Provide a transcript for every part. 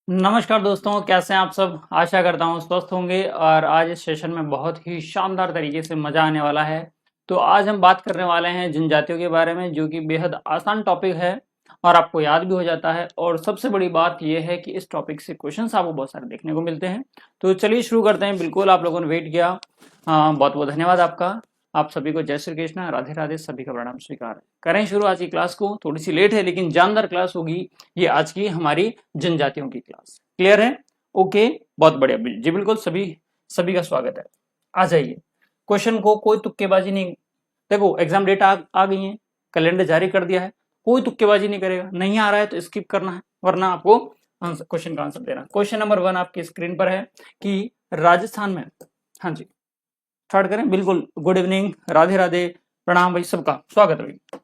नमस्कार दोस्तों, कैसे हैं आप सब। आशा करता हूँ स्वस्थ होंगे और आज इस सेशन में बहुत ही शानदार तरीके से मजा आने वाला है। तो आज हम बात करने वाले हैं जनजातियों के बारे में, जो कि बेहद आसान टॉपिक है और आपको याद भी हो जाता है। और सबसे बड़ी बात यह है कि इस टॉपिक से क्वेश्चंस आपको बहुत सारे देखने को मिलते हैं। तो चलिए शुरू करते हैं। बिल्कुल आप लोगों ने वेट किया, बहुत बहुत धन्यवाद आपका। आप सभी को जय श्री कृष्ण, राधे राधे, सभी का प्रणाम स्वीकार। करें शुरू आज की क्लास को। थोड़ी सी लेट है लेकिन जानदार क्लास होगी ये आज की हमारी जनजातियों की क्लास। क्लियर है? ओके, बहुत बढ़िया जी। बिल्कुल सभी सभी का स्वागत है। आ जाइए, क्वेश्चन को कोई तुक्केबाजी नहीं। देखो एग्जाम डेट आ गई है, कैलेंडर जारी कर दिया है, कोई तुक्केबाजी नहीं करेगा। नहीं आ रहा है तो स्किप करना है, वरना आपको क्वेश्चन का आंसर देना। क्वेश्चन नंबर 1 आपकी स्क्रीन पर है कि राजस्थान में, हाँ जी स्टार्ट करें। बिल्कुल, गुड इवनिंग, राधे राधे, प्रणाम भाई, सबका स्वागत है भाई।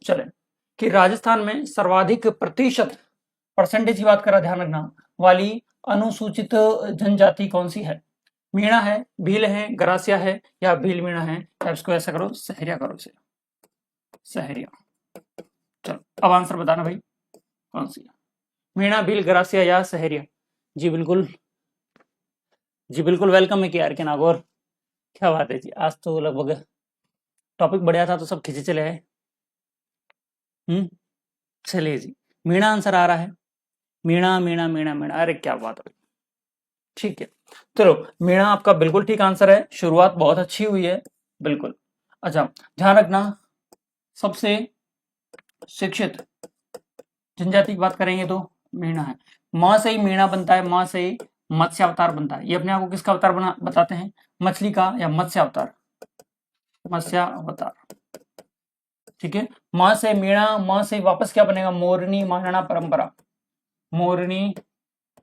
चले कि राजस्थान में सर्वाधिक प्रतिशत, परसेंटेज की बात करा, ध्यान रखना, वाली अनुसूचित जनजाति कौन सी है? मीणा है, भील है, गरासिया है या भील मीणा है, या इसको ऐसा करो सहरिया करो, इसे सहरिया। चलो अब आंसर बताना भाई, कौन सी है? मीणा, भील, गरासिया या सहरिया? जी बिल्कुल, जी बिल्कुल वेलकम है के नागौर। क्या बात है जी, आज तो लगभग टॉपिक बढ़िया था तो सब खींचे चले आए। चलिए जी, मीणा आंसर आ रहा है। मीणा मीणा मीणा मीणा, अरे क्या बात है, ठीक है। चलो, मीणा आपका बिल्कुल ठीक आंसर है। शुरुआत बहुत अच्छी हुई है, बिल्कुल। अच्छा, ध्यान रखना, सबसे शिक्षित जनजाति की बात करेंगे तो मीणा है। मां से ही मीणा बनता है, मां से ही मत्स्य अवतार बनता है। ये अपने आप को किसका अवतार बना बताते हैं? मछली का या मत्स्य अवतार, मत्स्य अवतार, ठीक है। मां से मीणा, मां से वापस क्या बनेगा? मोरनी मानना परंपरा, मोरनी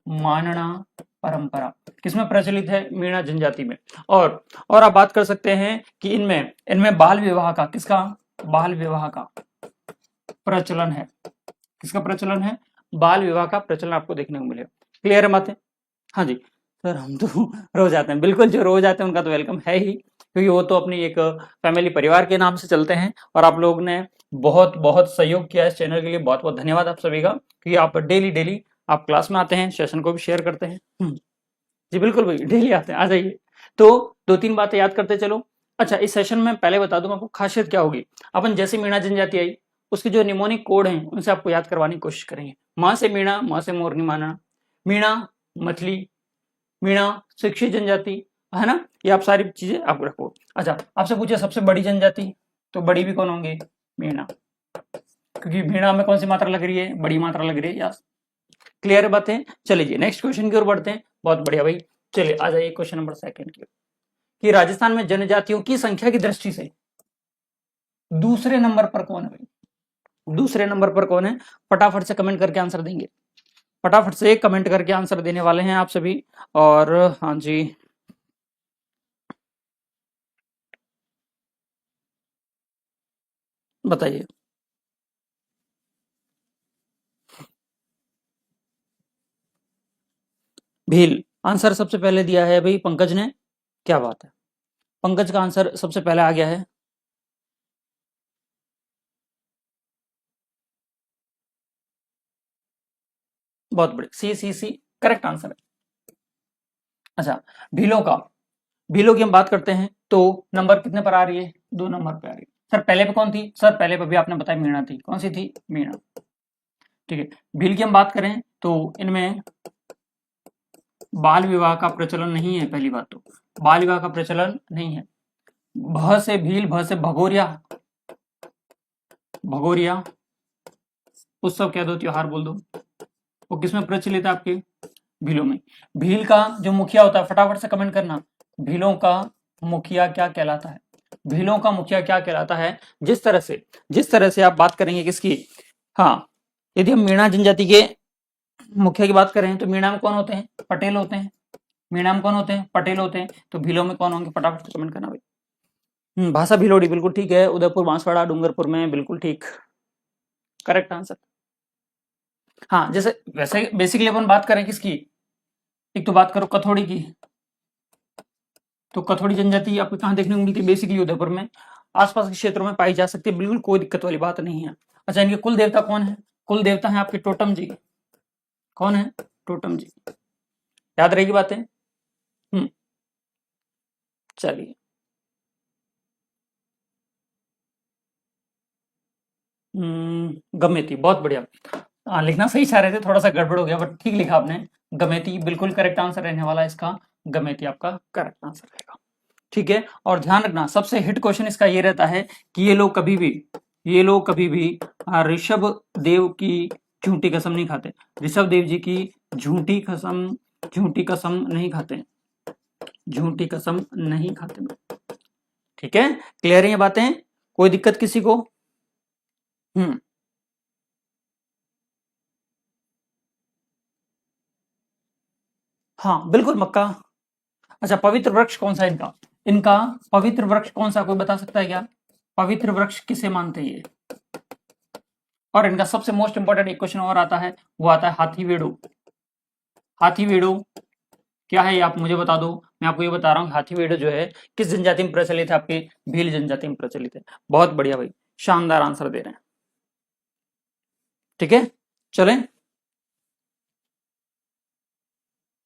मानना परंपरा किसमें प्रचलित है? मीणा जनजाति में। और आप बात कर सकते हैं कि इनमें इनमें बाल विवाह का, किसका बाल विवाह का प्रचलन है? किसका प्रचलन है? बाल विवाह का प्रचलन आपको देखने को मिलेगा। क्लियर है बातें? हाँ जी सर, हम तो रोज आते हैं। बिल्कुल, जो रोज आते हैं उनका तो वेलकम है ही, क्योंकि वो तो अपनी एक फैमिली परिवार के नाम से चलते हैं। और आप लोग ने बहुत बहुत सहयोग किया इस चैनल के लिए, बहुत बहुत धन्यवाद आप सभी का, क्योंकि आप डेली डेली आप क्लास में आते हैं, सेशन को भी शेयर करते हैं। जी बिल्कुल भाई, डेली आते हैं, आ जाइए। तो 2-3 बातें याद करते चलो। अच्छा, इस सेशन में पहले बता दूं आपको खासियत क्या होगी। अपन जैसे मीणा जनजाति आई, उसके जो निमोनिक कोड हैं उनसे आपको याद करवाने की कोशिश करेंगे। मां से मीणा, मां से मोरनी मानना, मीणा मछली, मीणा शिक्षित जनजाति, है ना। ये आप सारी चीजें आप रखो। अच्छा, आपसे पूछे सबसे बड़ी जनजाति, तो बड़ी भी कौन होंगे? मीणा, क्योंकि मीणा में कौन सी मात्रा लग रही है? बड़ी मात्रा लग रही है। यस, क्लियर बातें? चलिए नेक्स्ट क्वेश्चन की ओर बढ़ते हैं। बहुत बढ़िया भाई, चलिए आ जाइए क्वेश्चन नंबर 2 की। कि राजस्थान में जनजातियों की संख्या की दृष्टि से दूसरे नंबर पर कौन है भाई? दूसरे नंबर पर कौन है? फटाफट से कमेंट करके आंसर देंगे, फटाफट से कमेंट करके आंसर देने वाले हैं आप सभी। और हाँ जी, बताइए। भील आंसर सबसे पहले दिया है भाई पंकज ने, क्या बात है, पंकज का आंसर सबसे पहले आ गया है। बहुत बढ़िया, सी करेक्ट आंसर है। अच्छा, भीलों का, भीलों की हम बात करते हैं तो नंबर कितने पर आ रही है? 2 नंबर पे आ रही है। सर पहले पे कौन थी? सर पहले पे भी आपने बताया मीणा थी। कौन सी थी? मीणा, ठीक है। भील की हम बात करें तो इनमें बाल विवाह का प्रचलन नहीं है। पहली बात तो बाल विवाह का प्रचलन नहीं है। भ से भील, भ से भगोरिया, भगोरिया उत्सव कह दो, त्योहार बोल दो, वो किसमें प्रचलित है? आपके भीलों में। भील का जो मुखिया होता है, फटाफट से कमेंट करना, भीलों का मुखिया क्या कहलाता है? भीलों का मुखिया क्या कहलाता है? जिस तरह से आप बात करेंगे किसकी, हाँ, यदि हम मीणा जनजाति के मुखिया की बात करें तो मीणा में कौन होते हैं? पटेल होते हैं। मीणा में कौन होते हैं? पटेल होते हैं। तो भीलों में कौन होंगे? फटाफट से कमेंट करना भाई। भाषा भीलोड़ी, बिल्कुल ठीक है। उदयपुर, बांसवाड़ा, डूंगरपुर में, बिल्कुल ठीक, करेक्ट आंसर। हाँ, जैसे वैसे बेसिकली अपन बात करें किसकी, एक तो बात करो कथोड़ी की, तो कथोड़ी जनजाति आपको कहाँ देखने को मिलती है? बेसिकली उदयपुर में, आसपास के क्षेत्रों में पाई जा सकती है, बिल्कुल कोई दिक्कत वाली बात नहीं है। अच्छा, इनके कुल देवता कौन है? कुल देवता है आपके टोटम जी, कौन है? टोटम जी। याद रहेगी बातें। चलिए, गमेती, बहुत बढ़िया। लिखना सही चाह रहे थे, थोड़ा सा गड़बड़ हो गया बट ठीक लिखा आपने। गमेती बिल्कुल करेक्ट आंसर रहने वाला है इसका। गमेती आपका करेक्ट आंसर रहेगा। ठीक है, और ध्यान रखना सबसे हिट क्वेश्चन इसका ये रहता है कि ये लोग कभी भी ऋषभ देव की झूठी कसम नहीं खाते। ऋषभ देव जी की झूठी कसम नहीं खाते, झूठी कसम नहीं खाते। ठीक है, क्लियर है ये बातें? कोई दिक्कत किसी को? हाँ बिल्कुल मक्का। अच्छा, पवित्र वृक्ष कौन सा है इनका? इनका पवित्र वृक्ष कौन सा, कोई बता सकता है क्या? पवित्र वृक्ष किसे मानते हैं ये? और इनका सबसे मोस्ट इंपॉर्टेंट एक क्वेश्चन और आता है, वो आता है हाथी वेड़ो। हाथी वेड़ो क्या है ये आप मुझे बता दो। मैं आपको ये बता रहा हूँ हाथी वेड़ो जो है किस जनजाति में प्रचलित है? आपके भील जनजाति में प्रचलित है। बहुत बढ़िया भाई, शानदार आंसर दे रहे हैं। ठीक है, चलें।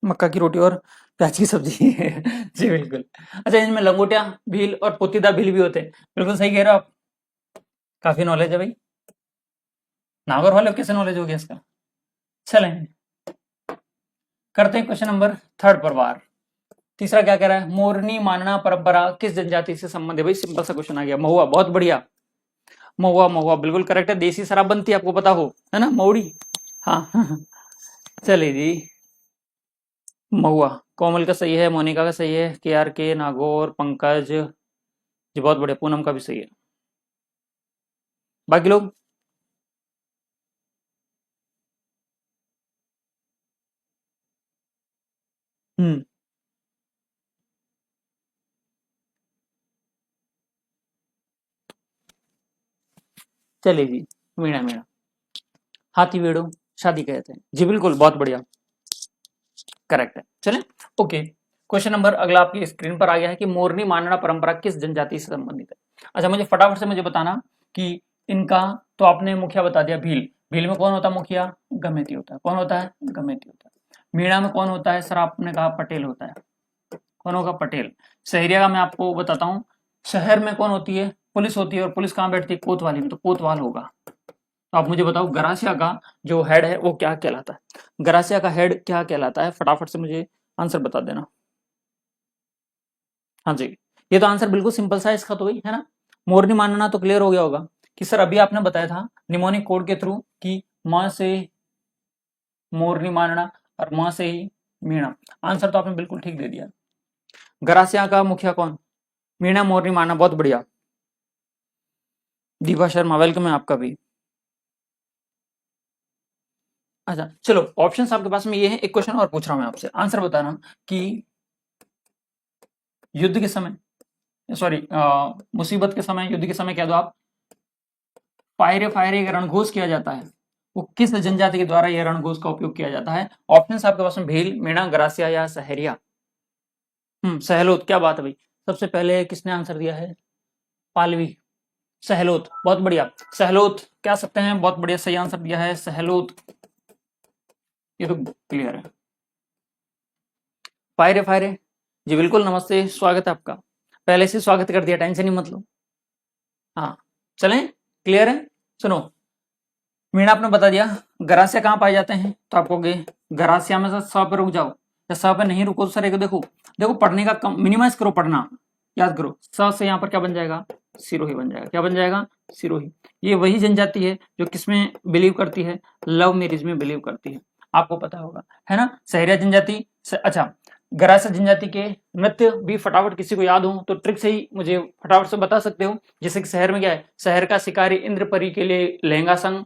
मक्का की रोटी और प्याज की सब्जी जी बिल्कुल। अच्छा, इनमें लंगोटिया भील और पोतीदा भील भी होते हैं। बिल्कुल सही कह रहे हो आप, काफी नॉलेज है भाई। नागौर वाले को कैसे नॉलेज हो गया इसका? चलें, करते हैं क्वेश्चन नंबर 3 पर वार। तीसरा क्या कह रहा है? मोरनी मानना परंपरा किस जनजाति से संबंध है? भाई सिंपल सा क्वेश्चन आ गया, महुआ। बहुत बढ़िया, महुआ। महुआ बिल्कुल करेक्ट है, देसी शराब बनती है, आपको पता हो, है ना, मऊड़ी। हाँ चलिए जी, महुआ। कोमल का सही है, मोनिका का सही है, के नागौर, पंकज जी बहुत बढ़िया, पूनम का भी सही है। बाकी लोग? हम्म, चलिए जी, मीणा मीणा। हाथी वेड़ो शादी कहते हैं जी, बिल्कुल बहुत बढ़िया, करेक्ट है। चलें, ओके। क्वेश्चन नंबर अगला आपकी स्क्रीन पर आ गया है कि मोरनी मानना परंपरा किस जनजाति से संबंधित है? अच्छा, मुझे फटाफट से मुझे बताना कि इनका, तो आपने मुखिया बता दिया भील। भील में कौन होता है मुखिया? गमेती होता है। कौन होता है? गमेती होता है। मीणा में कौन होता है सर? आपने कहा पटेल होता है। कौन होगा? पटेल। सहरिया का मैं आपको बताता हूँ, शहर में कौन होती है? पुलिस होती है। और पुलिस कहाँ बैठती है? कोतवाली में, तो कोतवाल होगा। तो आप मुझे बताओ गरासिया का जो हेड है वो क्या कहलाता है? गरासिया का हेड क्या कहलाता है? फटाफट से मुझे आंसर बता देना। हाँ जी, ये तो आंसर बिल्कुल सिंपल सा है इसका तो भाई, है ना। मोरनी मानना तो क्लियर हो गया होगा कि सर अभी आपने बताया था निमोनिक कोड के थ्रू कि म से मोरनी मानना और म से ही मीणा। आंसर तो आपने बिल्कुल ठीक दे दिया। गरासिया का मुखिया कौन? मीणा मोरनी मानना, बहुत बढ़िया। दीपा शर्मा, वेलकम है आपका भी। अच्छा चलो, ऑप्शंस आपके पास में ये है। एक क्वेश्चन और पूछ रहा हूं मैं आपसे, आंसर बताना कि युद्ध के समय, सॉरी मुसीबत के समय, युद्ध के समय कह दो आप, फायरे फायरे का रणघोष किया जाता है, वो किस जनजाति के द्वारा यह रणघोष का उपयोग किया जाता है? ऑप्शंस आपके पास में भील, मीणा, गरासिया या सहरिया। सहलोत, क्या बात है भाई। सबसे पहले किसने आंसर दिया है? पालवी। सहलोत, बहुत बढ़िया। सहलोत कह सकते हैं, बहुत बढ़िया, सही आंसर दिया है सहलोत। ये तो क्लियर है। फायरे फायरे जी बिल्कुल, नमस्ते, स्वागत है आपका। पहले से स्वागत कर दिया, टेंशन ही मत लो। हाँ, चलें, क्लियर है। सुनो, मीणा आपने बता दिया। गरासिया कहाँ पाए जाते हैं? तो आप कहोगे गरासिया में से स पे रुक जाओ, या स पे नहीं रुको तो सर एक देखो, देखो पढ़ने का कम मिनिमाइज करो, पढ़ना याद करो। स से यहाँ पर क्या बन जाएगा? सिरोही बन जाएगा। क्या बन जाएगा? सिरोही। ये वही जनजाति है जो किसमें बिलीव करती है? लव मैरिज में बिलीव करती है, आपको पता होगा, है ना। सहरिया जनजाति अच्छा, गरासिया जनजाति के नृत्य भी फटाफट किसी को याद हो तो ट्रिक से ही मुझे फटाफट से बता सकते हो। जैसे कि शहर में क्या है, शहर का शिकारी इंद्रपरी के लिए लहंगा संग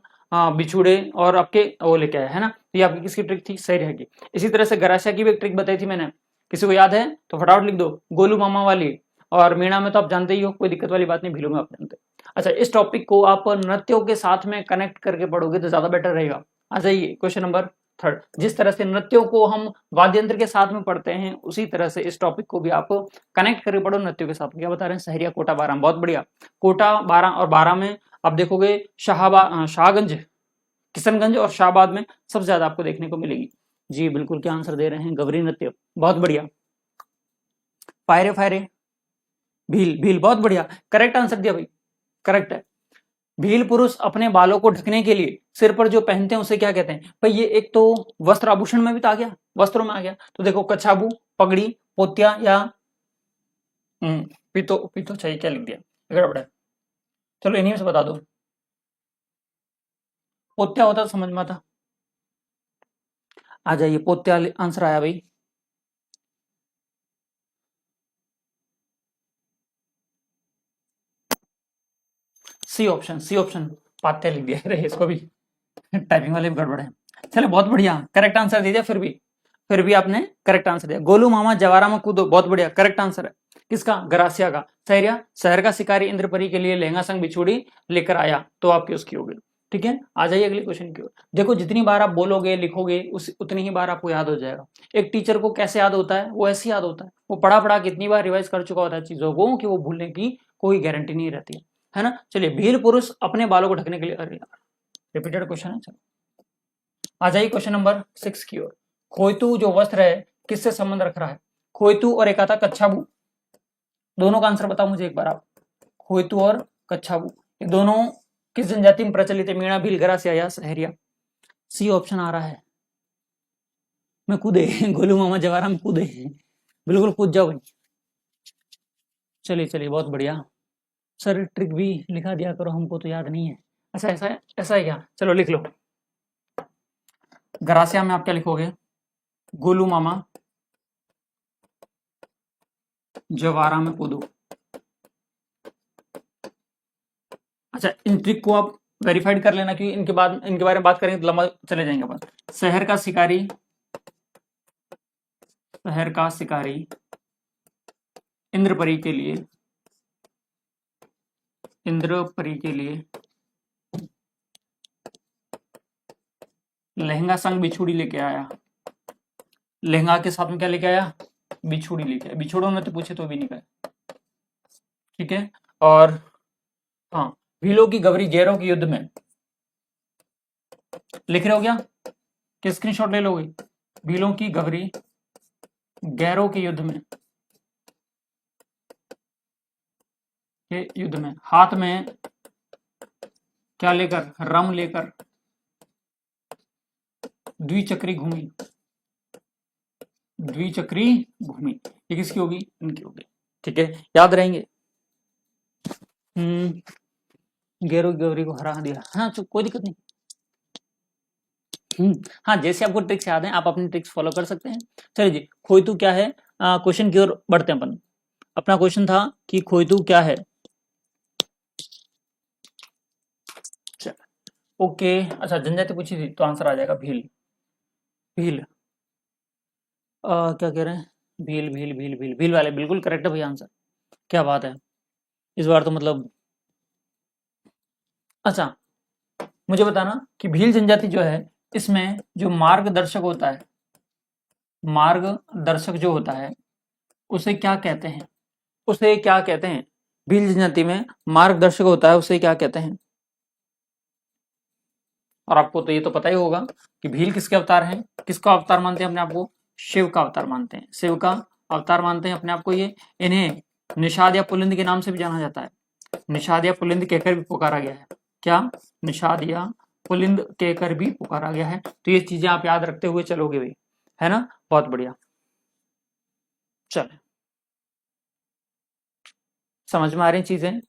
बिछुड़े और आपके वो लेके आया, है ना। तो ये आपकी किसकी ट्रिक थी? सही रहेगी। इसी तरह से गरासिया की भी एक ट्रिक बताई थी मैंने, किसी को याद है तो फटाफट लिख दो, गोलू मामा वाली। और मीणा में तो आप जानते ही हो, कोई दिक्कत वाली बात नहीं, भीलू में आप जानते हो। अच्छा, इस टॉपिक को आप नृत्यों के साथ में कनेक्ट करके पढ़ोगे तो ज्यादा बेटर रहेगा। आ जाइए क्वेश्चन नंबर 3। जिस तरह से नृत्यों को हम वाद्य यंत्र के साथ में पढ़ते हैं, उसी तरह से इस टॉपिक को भी आप कनेक्ट करके पढ़ो नृत्यों के साथ। क्या बता रहे हैं? सहरिया, कोटा, बारां, बहुत बढ़िया। कोटा, बारां और बारां में आप देखोगे शाहगंज किशनगंज और शाहबाद में सबसे ज्यादा आपको देखने को मिलेगी। जी बिल्कुल, क्या आंसर दे रहे हैं, गवरी नृत्य, बहुत बढ़िया। फायरे फायरे, भील भील, बहुत बढ़िया, करेक्ट आंसर दिया भाई, करेक्ट है। भील पुरुष अपने बालों को ढकने के लिए सिर पर जो पहनते हैं उसे क्या कहते हैं भाई? ये एक तो वस्त्र आभूषण में भी तो आ गया, वस्त्रों में आ गया, तो देखो कछाबू, पगड़ी, पोत्या या पीतो, पीतो चाहिए, क्या लिख दिया, गड़बड़ है। चलो इन्हीं में से बता दो, पोत्या होता तो समझ में आता। आ जाइए, पोत्या आंसर आया भाई। सी ऑप्शन, सी ऑप्शन, पात्या लिख दिया, अरे इसको भी टाइपिंग वाले भी गड़बड़ है। चलो बहुत बढ़िया, करेक्ट आंसर दे दिया, फिर भी आपने करेक्ट आंसर दिया। गोलू मामा जवारा में कूदो, बहुत बढ़िया, करेक्ट आंसर है। किसका? गरासिया का। सहरिया, शहर का शिकारी इंद्रपरी के लिए लहंगा संग बिछुड़ी लेकर आया, तो आपकी उसकी होगी। ठीक है, आ जाइए अगले क्वेश्चन की ओर। देखो जितनी बार आप बोलोगे लिखोगे उतनी ही बार आपको याद हो जाएगा। एक टीचर को कैसे याद होता है? वो ऐसे याद होता है, वो पढ़ा पढ़ा कितनी बार रिवाइज कर चुका होता है चीजों को कि वो भूलने की कोई गारंटी नहीं रहती है ना। चलिए, भील पुरुष अपने बालों को ढकने के लिए, अरे यार रिपीटेड क्वेश्चन है। चलो आ जाइए क्वेश्चन नंबर 6 की ओर। खोयतू जो वस्त्र है किससे संबंध रख रहा है? खोयतू और एक आता कच्छाबू, दोनों का आंसर बताओ मुझे एक बार आप। खोयतू और कच्छाबू, ये दोनों किस जनजाति में प्रचलित है? मीणा, भील, गरासिया या सहरिया? सी ऑप्शन आ रहा है, मैं कूदे गोलू मामा जवारा में कूदे, बिल्कुल कूद जाओ भाई। चलिए चलिए, बहुत बढ़िया। सर ट्रिक भी लिखा दिया करो, हमको तो याद नहीं है। अच्छा ऐसा है, ऐसा है क्या? चलो लिख लो। गरासिया में आप क्या लिखोगे? गोलू मामा जवारा में कूदो। अच्छा, इन ट्रिक को आप वेरीफाइड कर लेना, क्योंकि इनके बाद इनके बारे में बात करेंगे तो लंबा चले जाएंगे अपन। शहर का शिकारी, शहर का शिकारी इंद्रपरी के लिए, इंद्रपरी के लिए लहंगा संग बिछुड़ी लेके आया। लहंगा के साथ में क्या लेके आया? बिछुड़ी लेके आया। बिछुड़ों में तो पूछे तो भी नहीं कहे। ठीक है, और हाँ, भीलों की गवरी गैरों के युद्ध में, लिख रहे हो क्या कि स्क्रीनशॉट ले लोगे? भीलों की गवरी गैरों के युद्ध में, के युद्ध में हाथ में क्या लेकर? रम लेकर द्विचक्री घूमी, द्विचक्री घूमी, ये किसकी होगी? इनकी होगी। ठीक है, याद रहेंगे। गैरो गौरी को हरा दिया, हाँ कोई दिक्कत नहीं। हाँ, जैसे आपको ट्रिक्स याद है आप अपनी ट्रिक्स फॉलो कर सकते हैं। चलिए जी, खोयतू क्या है? क्वेश्चन की ओर बढ़ते हैं अपन। अपना क्वेश्चन था कि खोयतू क्या है। ओके, अच्छा जनजाति पूछी थी तो आंसर आ जाएगा भील। भील, क्या कह रहे हैं? भील भील भील भील भील वाले, बिल्कुल करेक्ट है भैया आंसर। क्या बात है, इस बार तो मतलब। अच्छा, मुझे बताना कि भील जनजाति जो है, इसमें जो मार्गदर्शक होता है, मार्गदर्शक जो होता है उसे क्या कहते हैं? उसे क्या कहते हैं? भील जनजाति में मार्गदर्शक होता है, उसे क्या कहते हैं? और आपको तो ये तो पता ही होगा कि भील किसके अवतार हैं? किसका अवतार मानते हैं अपने आप को? शिव का अवतार मानते हैं, शिव का अवतार मानते हैं अपने आप को ये। इन्हें निषाद या पुलिंद के नाम से भी जाना जाता है, निषाद या पुलिंद कहकर भी पुकारा गया है। क्या? निषाद या पुलिंद कहकर भी पुकारा गया है। तो ये चीजें आप याद रखते हुए चलोगे भाई, है ना, बहुत बढ़िया। चल, समझ में आ रही चीजें?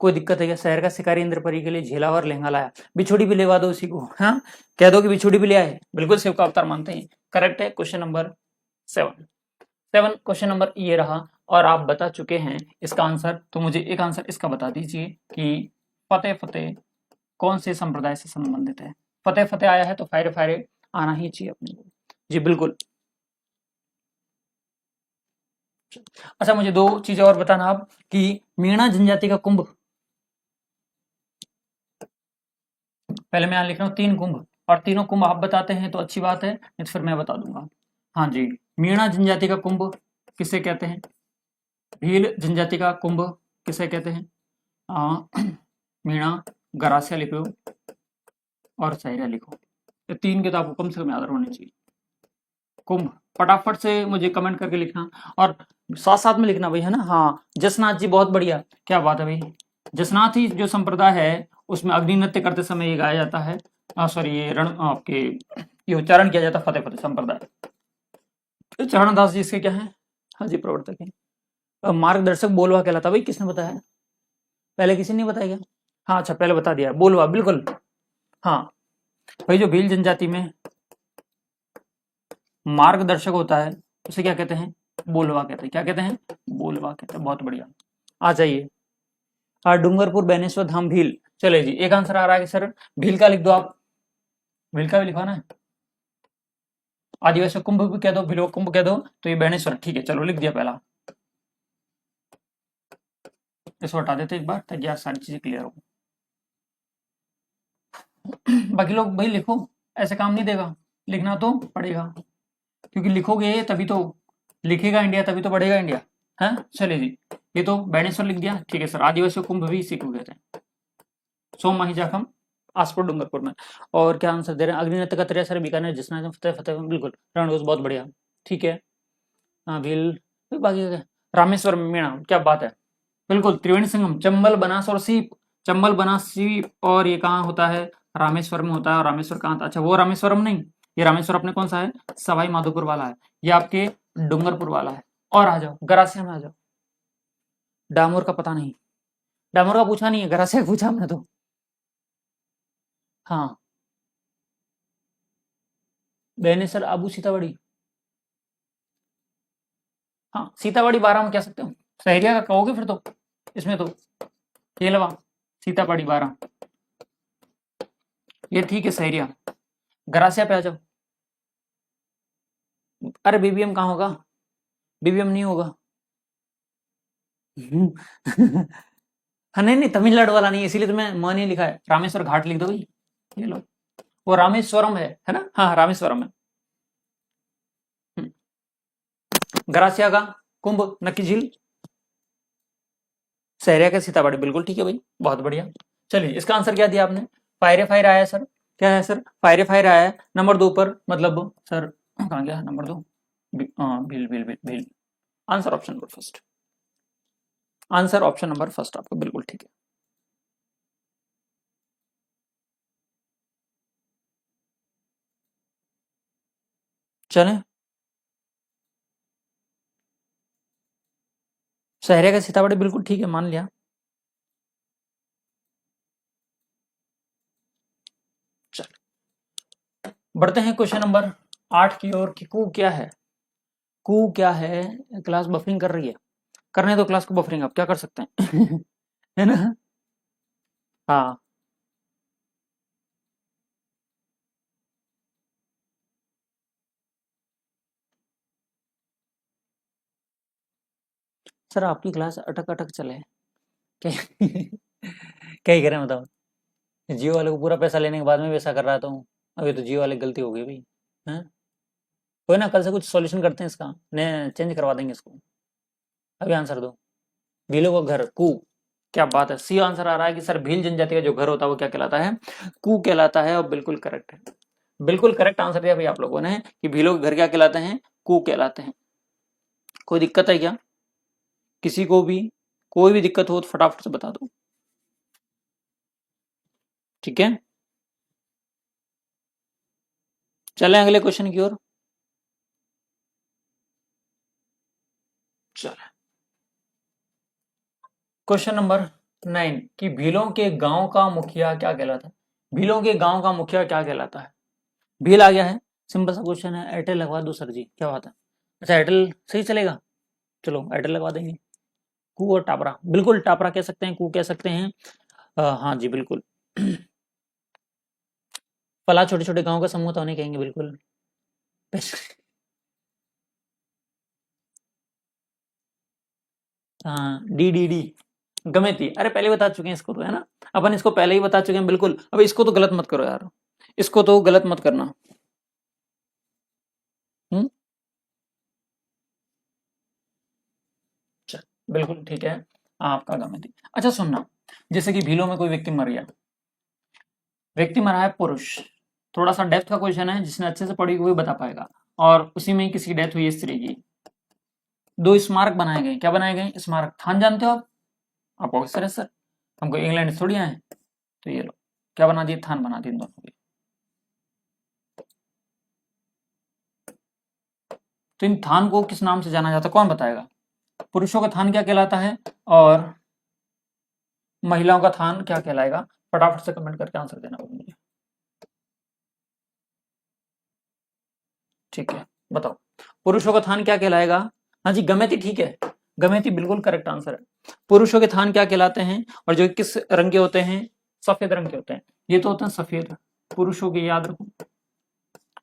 कोई दिक्कत है क्या? शहर का शिकारी इंद्रपरी के लिए झेला और लहंगा लाया, बिछुड़ी भी लेवा दो उसी को, हाँ कह दो कि बिछुड़ी भी ले आए, बिल्कुल शिव का अवतार मानते हैं। करेक्ट है, क्वेश्चन नंबर 7 क्वेश्चन नंबर ये रहा, और आप बता चुके हैं इसका आंसर। तो मुझे एक आंसर इसका बता दीजिए कि फतेह फतेह कौन से संप्रदाय से संबंधित है? फतेह फतेह आया है तो फायरे फायरे आना ही चाहिए अपने को। जी बिल्कुल। अच्छा, मुझे दो चीजें और बताना आप कि मीणा जनजाति का कुंभ, पहले मैं यहाँ लिख रहा हूँ 3 कुंभ, और तीनों कुंभ आप बताते हैं तो अच्छी बात है, नहीं तो फिर मैं बता दूंगा। हाँ जी, मीणा जनजाति का कुंभ किसे कहते हैं? भील जनजाति का कुंभ किसे कहते हैं? मीणा, गरासिया लिख लो, और सहरिया लिखो। ये 3 किताब को कम से कम याद होनी चाहिए। कुंभ फटाफट से मुझे कमेंट करके लिखना, और साथ साथ में लिखना भाई, है ना। हाँ जसनाथ जी बहुत बढ़िया, क्या बात है भाई। जसनाथी जो संप्रदाय है उसमें अग्नि नृत्य करते समय ये गाया जाता है, सॉरी ये रण आपके ये उच्चारण किया जाता है, फतेह फतेह संप्रदाय। चरणदास जी इसके क्या है, हाँ जी प्रवर्तक है। मार्गदर्शक बोलवा कहलाता, भाई किसने बताया, पहले किसी ने बताया क्या। हाँ अच्छा पहले बता दिया, बोलवा बिल्कुल। हाँ भाई जो भील जनजाति में मार्गदर्शक होता है उसे क्या कहते हैं, बोलवा कहते हैं। क्या कहते हैं, बोलवा कहते हैं। बहुत बढ़िया, आ जाइए। डूंगरपुर बेनेश्वर धाम भील। चले जी एक आंसर आ रहा है सर, भील का लिख दो आप, भील का भी लिखवाना है। आदिवासी कुंभ भी कह दो, भीलो कुंभ कह दो, तो ये बेनेश्वर। ठीक है चलो लिख दिया पहला, इसको हटा देते एक बार ताकि यार सारी चीजें क्लियर हो। बाकी लोग भाई लिखो, ऐसे काम नहीं देगा, लिखना तो पड़ेगा, क्योंकि लिखोगे तभी तो, लिखेगा इंडिया तभी तो बढ़ेगा इंडिया, है। चलिए जी, ये तो बेनेश्वर लिख दिया, ठीक है सर। आदिवासी कुंभ भी इसी को कहते हैं, सोम जाखम आसपुर डूंगरपुर में। और क्या आंसर दे रहे हैं, अग्निनृत्य का तरिया सर बीकानेर जिसना फतेह फतेह, बिल्कुल रणघोष बहुत बढ़िया, ठीक है। हाँ भील, बाकी क्या, रामेश्वर मीणा, क्या बात है, बिल्कुल। त्रिवेणी संगम, चंबल बनास और सीप, चंबल बनास सीप, और ये कहाँ होता है, रामेश्वर में होता है। और रामेश्वर कहाँ था, अच्छा वो रामेश्वरम नहीं, ये रामेश्वर अपने कौन सा है, सवाई माधोपुर वाला है, ये आपके डूंगरपुर वाला है। और आ जाओ गरासिया में आ जाओ, डामोर का पता नहीं, डामोर का पूछा नहीं है, गरासिया पूछा हमने तो। हाँ बेनेसर आबू सीतामढ़ी, हाँ सीतामढ़ी 12 में कह सकते हो, सहरिया का कहोगे फिर तो, इसमें तो केलवा सीतामढ़ी 12, ये ठीक है सहरिया। गरासिया पे आ जाओ, अरे बीबीएम कहाँ होगा, बीबीएम नहीं होगा। हाँ नहीं नहीं तमिलनाडु वाला नहीं, इसीलिए तो मैं म नहीं लिखा है, रामेश्वर घाट लिख दो भाई, ये लो, वो रामेश्वरम है ना, हाँ रामेश्वरम है। गरासिया का कुंभ, नक्की झील, सहरिया का सीतामढ़ी, बिल्कुल ठीक है भाई, बहुत बढ़िया। चलिए इसका आंसर क्या दिया आपने, फायरे फायर आया है सर, क्या है सर, फायरे फायर आया है नंबर 2 पर, मतलब सर कहाँ गया number 2, Bhil Bhil Bhil Bhil, answer option number first, answer option number first आपको बिल्कुल ठीक है। चले, सहरिया का सीतामढ़ी बिल्कुल ठीक है, मान लिया। चल बढ़ते हैं क्वेश्चन नंबर 8 की ओर, कि कू क्या है, कू क्या है। क्लास बफरिंग कर रही है, करने दो क्लास को बफरिंग, आप क्या कर सकते हैं। है ना, हाँ सर आपकी क्लास अटक अटक चले, क्या क्या ही करें बताओ, जियो वाले को पूरा पैसा लेने के बाद में वैसा कर रहा था हूँ, अभी तो जियो वाले की गलती हो गई भाई, हैं। कोई ना, कल से कुछ सॉल्यूशन करते हैं इसका, नए चेंज करवा देंगे इसको। अभी आंसर दो, भीलों का घर कू, क्या बात है, सी आंसर आ रहा है कि सर भील जनजाति का जो घर होता है वो क्या कहलाता है, कू कहलाता है, और बिल्कुल करेक्ट है, बिल्कुल करेक्ट आंसर दिया भाई आप लोगों ने, कि भीलों के घर क्या कहलाते हैं, कू कहलाते हैं। कोई दिक्कत है क्या, किसी को भी कोई भी दिक्कत हो तो फटाफट से बता दो, ठीक है। चलें अगले क्वेश्चन की ओर, चलें क्वेश्चन नंबर 9, कि भीलों के गांव का मुखिया क्या कहलाता है, भीलों के गांव का मुखिया क्या कहलाता है। भील आ गया है, सिंपल सा क्वेश्चन है, एयरटेल लगवा दो सर जी, क्या बात है, अच्छा एयरटेल सही चलेगा, चलो एयरटेल लगवा देंगे। कू और टापरा, बिल्कुल टापरा कह सकते हैं, कू कह सकते हैं, हाँ जी बिल्कुल। फला छोटे छोटे गांव का समूह तो नहीं कहेंगे बिल्कुल। हाँ डी डी डी, गमे थी, अरे पहले बता चुके हैं इसको तो, है ना, अपन इसको पहले ही बता चुके हैं बिल्कुल, अब इसको तो गलत मत करो यार, इसको तो गलत मत करना। हम्म, चल बिल्कुल ठीक है, आपका गमे थी। अच्छा सुनना, जैसे कि भीलों में कोई व्यक्ति मर गया, व्यक्ति मरा है पुरुष, थोड़ा सा डेप्थ का क्वेश्चन है, जिसने अच्छे से पढ़ी वही बता पाएगा। और उसी में किसी की डेथ हुई है स्त्री की। 2 स्मारक बनाए गए, क्या बनाए गए? स्मारक। थान जानते हो आप ऑफिसर है सर, हमको इंग्लैंड से थोड़ी आए। तो ये लो क्या बना दिए, थान बना दिए इन दोनों के। तो इन थान को किस नाम से जाना जाता है, कौन बताएगा? पुरुषों का थान क्या कहलाता है और महिलाओं का थान क्या कहलाएगा? फटाफट से कमेंट करके आंसर देना होगा मुझे। ठीक है बताओ, पुरुषों का थान क्या कहलाएगा? हाँ जी गमेती, ठीक है, गमेती बिल्कुल करेक्ट आंसर है। पुरुषों के थान क्या कहलाते हैं और जो किस रंग के होते हैं? सफेद रंग के होते हैं। ये तो होते हैं सफेद, पुरुषों के याद रखो,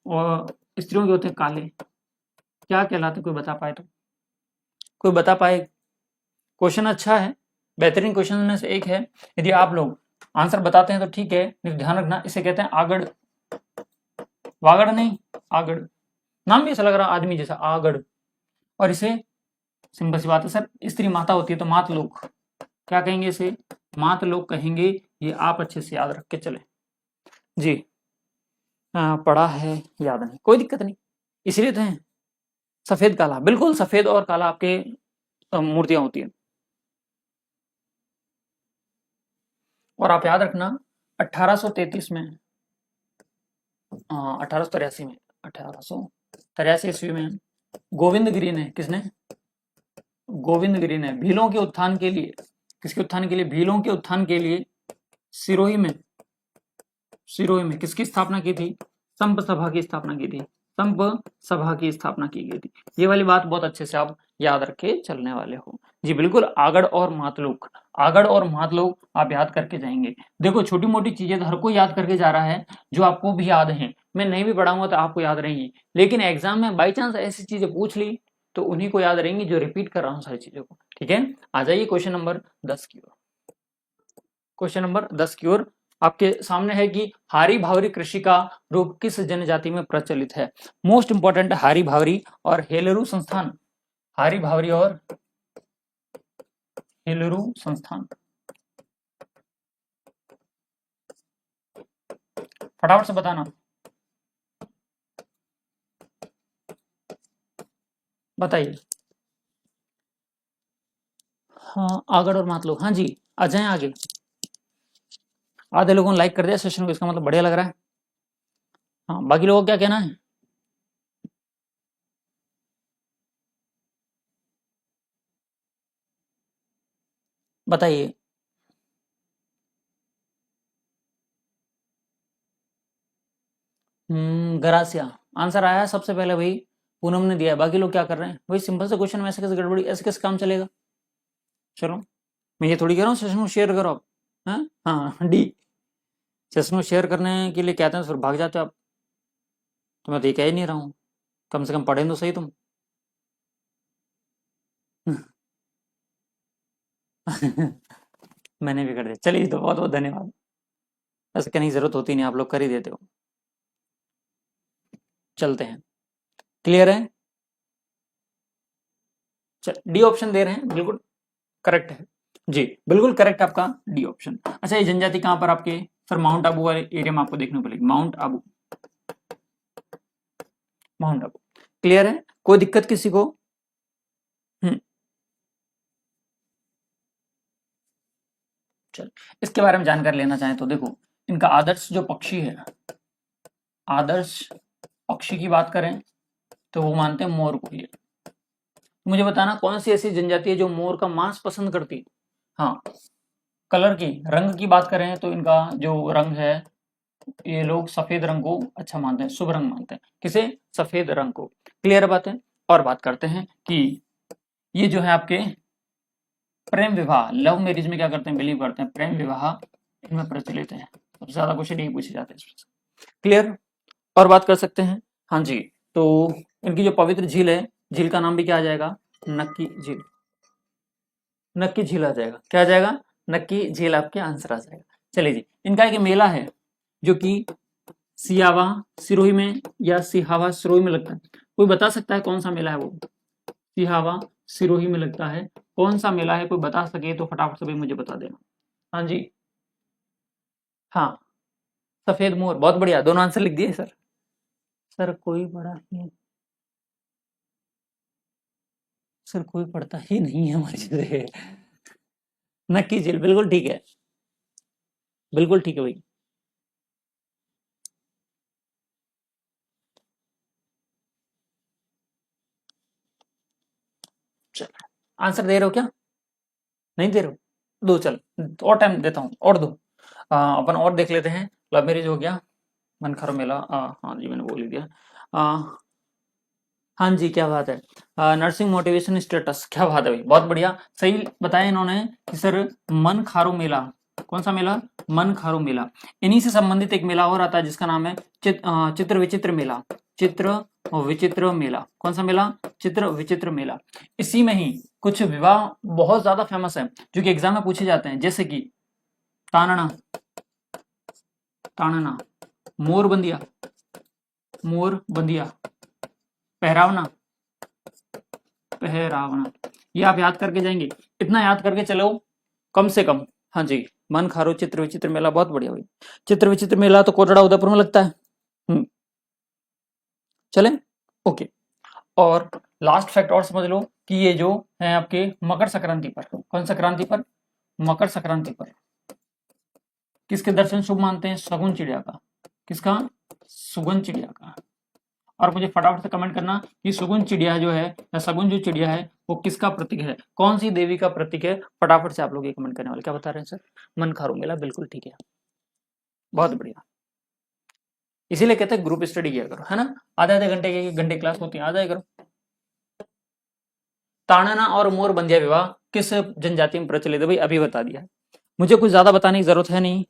और स्त्रियों के होते हैं काले। क्या कहलाते, कोई बता पाए तो? कोई बता पाए? क्वेश्चन अच्छा है, बेहतरीन क्वेश्चन में से एक है। यदि आप लोग आंसर बताते हैं तो ठीक है, नहीं ध्यान रखना इसे कहते हैं आगड़, वागड़ नहीं, आगड़। नाम भी ऐसा लग रहा आदमी जैसा, आगड़। और इसे सिंपल सी बात है सर, स्त्री माता होती है तो मात लोग, क्या कहेंगे इसे? मात लोग कहेंगे। ये आप अच्छे से याद रख के चले जी। पढ़ा है, याद नहीं, कोई दिक्कत नहीं, इसलिए तो है। सफेद काला, बिल्कुल सफेद और काला आपके मूर्तियां होती है। और आप याद रखना 1833 में, 1883 में, 1883 ईस्वी में गोविंद गिरी ने, किसने? गोविंद गिरी ने भीलों के उत्थान के लिए, किसके उत्थान के लिए? भीलों के उत्थान के लिए सिरोही में, सिरोही में किसकी स्थापना की थी? संप सभा की स्थापना की थी, संप सभा की स्थापना की गई थी। ये वाली बात बहुत अच्छे से आप याद रखे चलने वाले हो जी। बिल्कुल, आगड़ और मातलुक, आगड़ और मातलुक आप याद करके जाएंगे। देखो छोटी मोटी चीजें तो हर कोई याद करके जा रहा है, जो आपको भी याद है। मैं नहीं भी पढ़ाऊंगा तो आपको याद रहेंगी, लेकिन एग्जाम में बाई चांस ऐसी चीजें पूछ ली तो उन्हीं को याद रहेंगी जो रिपीट कर रहा हूँ सारी चीजों को। ठीक है, आ जाइए क्वेश्चन नंबर 10 की ओर। क्वेश्चन नंबर 10 की ओर आपके सामने है कि हारी भावरी कृषि का रूप किस जनजाति में प्रचलित है? मोस्ट इंपॉर्टेंट, हारी भावरी और हेलेरू संस्थान, हारी भावरी और हेलेरू संस्थान। फटाफट से बताना, बताइए। हाँ आगड़ और मातलू, हाँ जी आ जाए आगे। आधे लोगों ने लाइक कर दिया सेशन को, इसका मतलब बढ़िया लग रहा है। हाँ बाकी लोगों को क्या कहना है? बताइए। गरासिया आंसर आया है सबसे पहले भाई, पूनम ने दिया है। बाकी लोग क्या कर रहे हैं भाई? सिंपल से क्वेश्चन में ऐसे कैसे गड़बड़ी, ऐसे कैसे काम चलेगा? चलो मैं ये थोड़ी कह रहा हूँ सेशन को शेयर करो आप। हाँ हाँ डी, सेशन को शेयर करने के लिए कहते हैं तो फिर भाग जाते हो आप। तो मैं तो ये कह ही नहीं रहा हूँ, कम से कम पढ़े तो सही तुम। मैंने भी कर दिया, चलिए तो बहुत बहुत धन्यवाद। ऐसे कहने की जरूरत होती नहीं, आप लोग कर ही देते हो। चलते हैं, क्लियर है? चल डी ऑप्शन दे रहे हैं, बिल्कुल करेक्ट है जी, बिल्कुल करेक्ट आपका डी ऑप्शन। अच्छा ये जनजाति कहाँ पर आपके? सर माउंट आबू वाले एरिया में आपको देखने को मिलेगी, mount Abu, mount Abu. Clear है, कोई दिक्कत किसी को? हम्म, चल इसके बारे में जानकारी लेना चाहें तो देखो, इनका आदर्श जो पक्षी है, आदर्श पक्षी की बात करें तो वो मानते हैं मोर को। ये मुझे बताना कौन सी ऐसी जनजाति है जो मोर का मांस पसंद करती है? हाँ कलर की, रंग की बात करें तो इनका जो रंग है, ये लोग सफेद रंग को अच्छा मानते हैं, शुभ रंग मानते हैं। किसे? सफेद रंग को। क्लियर बात है। और बात करते हैं कि ये जो है आपके प्रेम विवाह, लव मैरिज में क्या करते हैं? बिलीव करते हैं, प्रेम विवाह इनमें प्रचलित है। सबसे ज्यादा क्वेश्चन यही पूछे जाते हैं। क्लियर? और बात कर सकते हैं, हाँ जी। तो इनकी जो पवित्र झील है, झील का नाम भी क्या आ जाएगा? नक्की झील, नक्की झील आ जाएगा। क्या आ जाएगा? नक्की झील आपके आंसर आ जाएगा। चलिए जी, इनका एक मेला है जो कि सियावा सिरोही में या सिहावा सिरोही में लगता है। कोई बता सकता है कौन सा मेला है वो? सिहावा सिरोही में लगता है, कौन सा मेला है? कोई बता सके तो फटाफट से भाई मुझे बता देना। हाँ जी, हाँ सफेद मोर, बहुत बढ़िया, दोनों आंसर लिख दिए सर। सर कोई बड़ा ही, सर कोई पढ़ता ही नहीं है हमारी से। नक्की झील, बिल्कुल ठीक है, बिल्कुल ठीक है भाई। चल, आंसर दे रहे हो क्या? नहीं दे रहे हो? दो, चल और टाइम देता हूँ, और दो। अपन और देख लेते हैं। लव मैरिज हो गया, मनखारो मेला, हाँ जी मैंने बोल ही दिया। हाँ जी, क्या बात है। नर्सिंग मोटिवेशन स्टेटस, क्या बात है भाई, बहुत बढ़िया, सही बताया इन्होंने कि सर मन खारो मेला। कौन सा मेला? मन खारो मेला। इन्हीं से संबंधित एक मेला और आता है जिसका नाम है चित्र विचित्र मेला। चित्र विचित्र मेला, कौन सा मेला? चित्र विचित्र मेला। इसी में ही कुछ विवाह बहुत ज्यादा फेमस है जो कि एग्जाम में पूछे जाते हैं, जैसे कि तानना, तानना, मोर बंदिया, मोर बंदिया, पहरावना, पहरावना। ये आप याद करके जाएंगे, इतना याद करके चलो कम से कम। हाँ जी, मन खारो चित्र विचित्र मेला, बहुत बढ़िया भाई। चित्र विचित्र मेला तो कोटड़ा उदयपुर में लगता है। चले, ओके। और लास्ट फैक्ट और समझ लो कि ये जो है आपके मकर संक्रांति पर, कौन संक्रांति पर? मकर संक्रांति पर किसके दर्शन शुभ मानते हैं? शगुन चिड़िया का। किसका? सुगन चिड़िया का। और मुझे फटाफट से कमेंट करना कि सुगुन चिड़िया जो है, या सगुन जो चिड़िया है, वो किसका प्रतीक है, कौन सी देवी का प्रतीक है? फटाफट से आप लोग ये कमेंट करने वाले, क्या बता रहे हैं सर? मन खारो मेला, बिल्कुल ठीक है, बहुत बढ़िया। इसीलिए कहते हैं ग्रुप स्टडी किया करो, है ना। आधे आधे घंटे की घंटे क्लास होती है, आ जाए करो। ताड़ना और मोर बंदिया विवाह किस जनजाति में प्रचलित है? भाई अभी बता दिया, मुझे कुछ ज्यादा बताने की जरूरत है नहीं।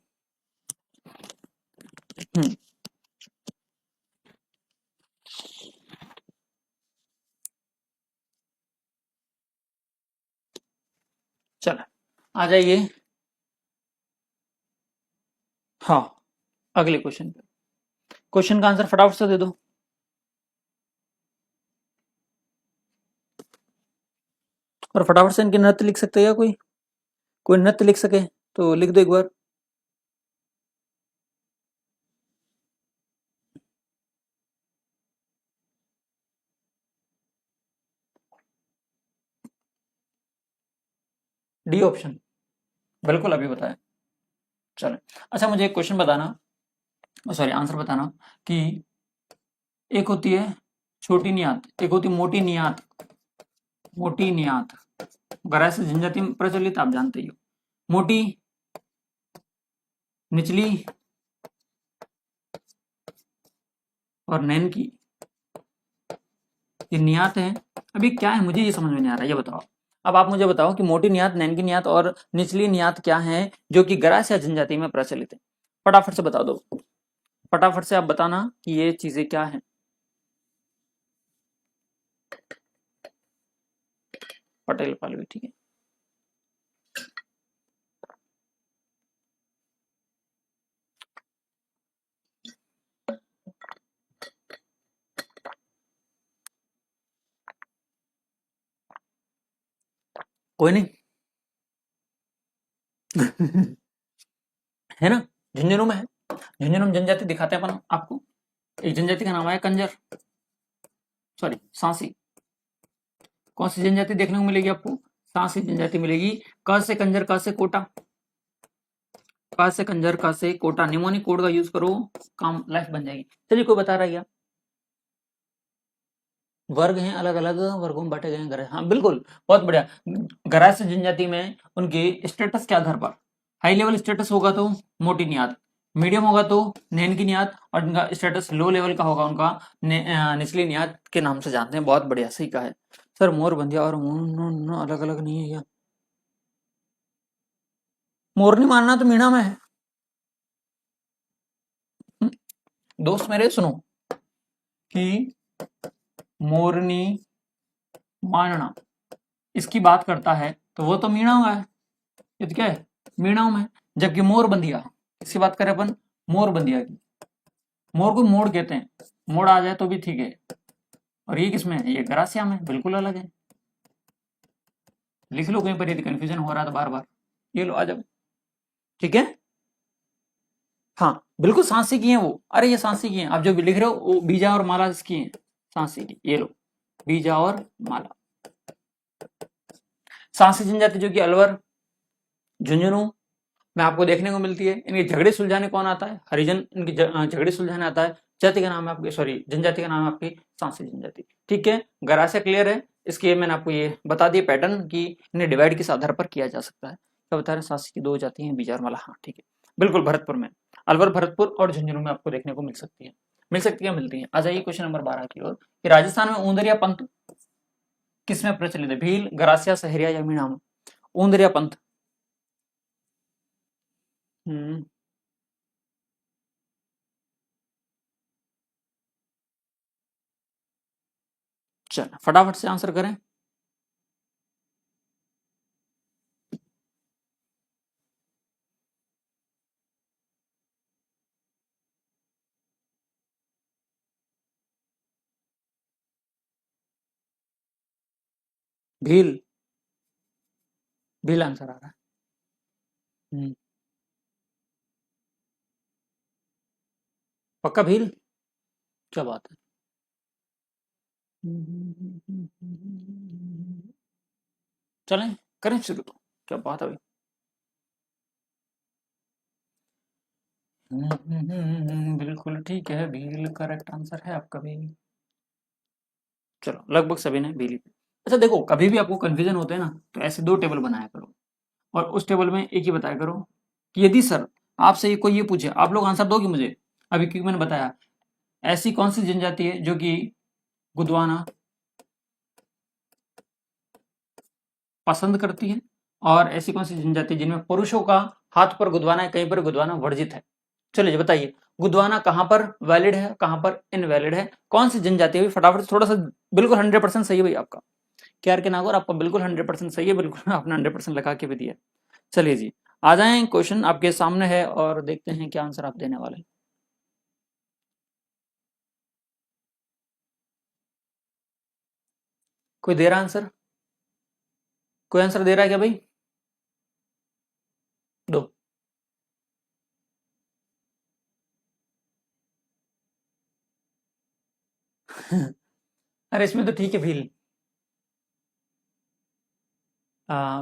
चलो आ जाइए, हाँ अगले क्वेश्चन पे। क्वेश्चन का आंसर फटाफट से दे दो। और फटाफट से इनके नृत्य लिख सकते हैं, या कोई कोई नृत्य लिख सके तो लिख दो एक बार। डी ऑप्शन, बिल्कुल अभी बताया। चलो अच्छा, मुझे एक क्वेश्चन बताना, सॉरी आंसर बताना कि एक होती है छोटी नियात, एक होती मोटी नियात। मोटी नियात गरास जनजाति में प्रचलित, आप जानते ही हो। मोटी, निचली और नैन की, ये नियात है। अभी क्या है मुझे ये समझ में नहीं आ रहा, ये बताओ। अब आप मुझे बताओ कि मोटी नियात, नैन की नियात और निचली नियात क्या है जो कि गरासिया जनजाति में प्रचलित है? फटाफट से बता दो, फटाफट से आप बताना कि ये चीजें क्या है। पटेल पालवी, ठीक है। कोई नहीं। है ना, झुंझुनू में है। झुंझुनू में जनजाति दिखाते हैं अपन आपको। एक जनजाति का नाम है कंजर, सॉरी सांसी। कौन सी जनजाति देखने को मिलेगी आपको? सांसी जनजाति मिलेगी। क से कंजर, क से कोटा, क से कंजर, क से कोटा। निमोनिक कोड का यूज करो, काम लाइफ बन जाएगी। चलिए कोई बता रहा है क्या? वर्ग हैं, अलग अलग वर्गों में बांटे गए हैं गरास, हाँ बिल्कुल, बहुत बढ़िया। गरास जनजाति में उनके स्टेटस के आधार पर हाई लेवल स्टेटस होगा तो मोटी नियात, मीडियम होगा तो नैन की नियात, और उनका स्टेटस लो लेवल का होगा उनका निचली नियात के नाम से जानते हैं। बहुत बढ़िया, सही कहा है सर। मोर बंदिया और अलग अलग नहीं है क्या? मोरनी मानना तो मीणा में है। दोस्त मेरे सुनो कि मोरनी मानना इसकी बात करता है तो वो तो मीणा हुआ है, ये तो क्या है, मीणाओं में। जबकि मोर बंदिया, इसकी बात करें अपन मोर बंदिया की, मोर को मोड़ कहते हैं, मोड़ आ जाए तो भी ठीक है। और ये किसमें है? ये गरासिया में, बिल्कुल अलग है। लिख लो कहीं पर, यदि कंफ्यूजन हो रहा था बार बार, ये लो आ जाओ, ठीक है। हाँ बिल्कुल सांसी की है वो, अरे ये सांसी की है, आप जो भी लिख रहे हो वो बीजा और माला इसकी है, सांसी की, ये लो बीजा और माला। सांसी जनजाति जो कि अलवर, झुंझुनू में आपको देखने को मिलती है। इनके झगड़े सुलझाने कौन आता है? हरिजन इनके झगड़े सुलझाने आता है। जाति का नाम है आपकी, सॉरी जनजाति का नाम है आपकी सांसी जनजाति। ठीक है, गरासिया क्लियर है। इसके मैंने आपको ये बता दिया पैटर्न कि इन्हें डिवाइड किस आधार पर किया जा सकता है। क्या बता रहे हैं? सांसी की दो जाति हैं, बीजा और माला। हाँ ठीक है, बिल्कुल भरतपुर में, अलवर भरतपुर और झुंझुनू में आपको देखने को मिल सकती है। मिल सकती है, मिलती है। आ जाइए क्वेश्चन नंबर 12 की ओर कि राजस्थान में ऊंदरिया पंथ किसमें प्रचलित है? भील, गरासिया, सहरिया या मीणा में? ऊंदरिया पंथ। हम्म, चल फटाफट से आंसर करें। भील, भील आंसर आ रहा है। हम्म, पक्का भील? क्या बात है। चलें, करें शुरू तो, क्या बात है भाई। बिल्कुल ठीक है, भील करेक्ट आंसर है आपका भी। चलो लगभग सभी ने भील ही। अच्छा देखो, कभी भी आपको कंफ्यूजन होते हैं ना, तो ऐसे दो टेबल बनाया करो और उस टेबल में एक ही बताया करो कि यदि सर आपसे ये कोई ये पूछे, आप लोग आंसर दोगे मुझे अभी, क्योंकि मैंने बताया ऐसी कौन सी जनजाति है जो कि गुदवाना पसंद करती है, और ऐसी कौन सी जनजाति जिनमें पुरुषों का हाथ पर गुदवाना है, कहीं पर गुदवाना वर्जित है। चलिए जी बताइए, गुदवाना कहाँ पर वैलिड है, कहाँ पर इनवैलिड है, कौन सी जनजाति है? फटाफट से, थोड़ा सा। बिल्कुल 100% सही है भाई आपका, क्या के नागौर आपका बिल्कुल 100% सही है, बिल्कुल आपने 100% लगा के भी दिया। चलिए जी, आ जाए, क्वेश्चन आपके सामने है और देखते हैं क्या आंसर आप देने वाले हैं। कोई दे रहा आंसर? कोई आंसर दे रहा है क्या भाई? दो। अरे इसमें तो ठीक है, भील।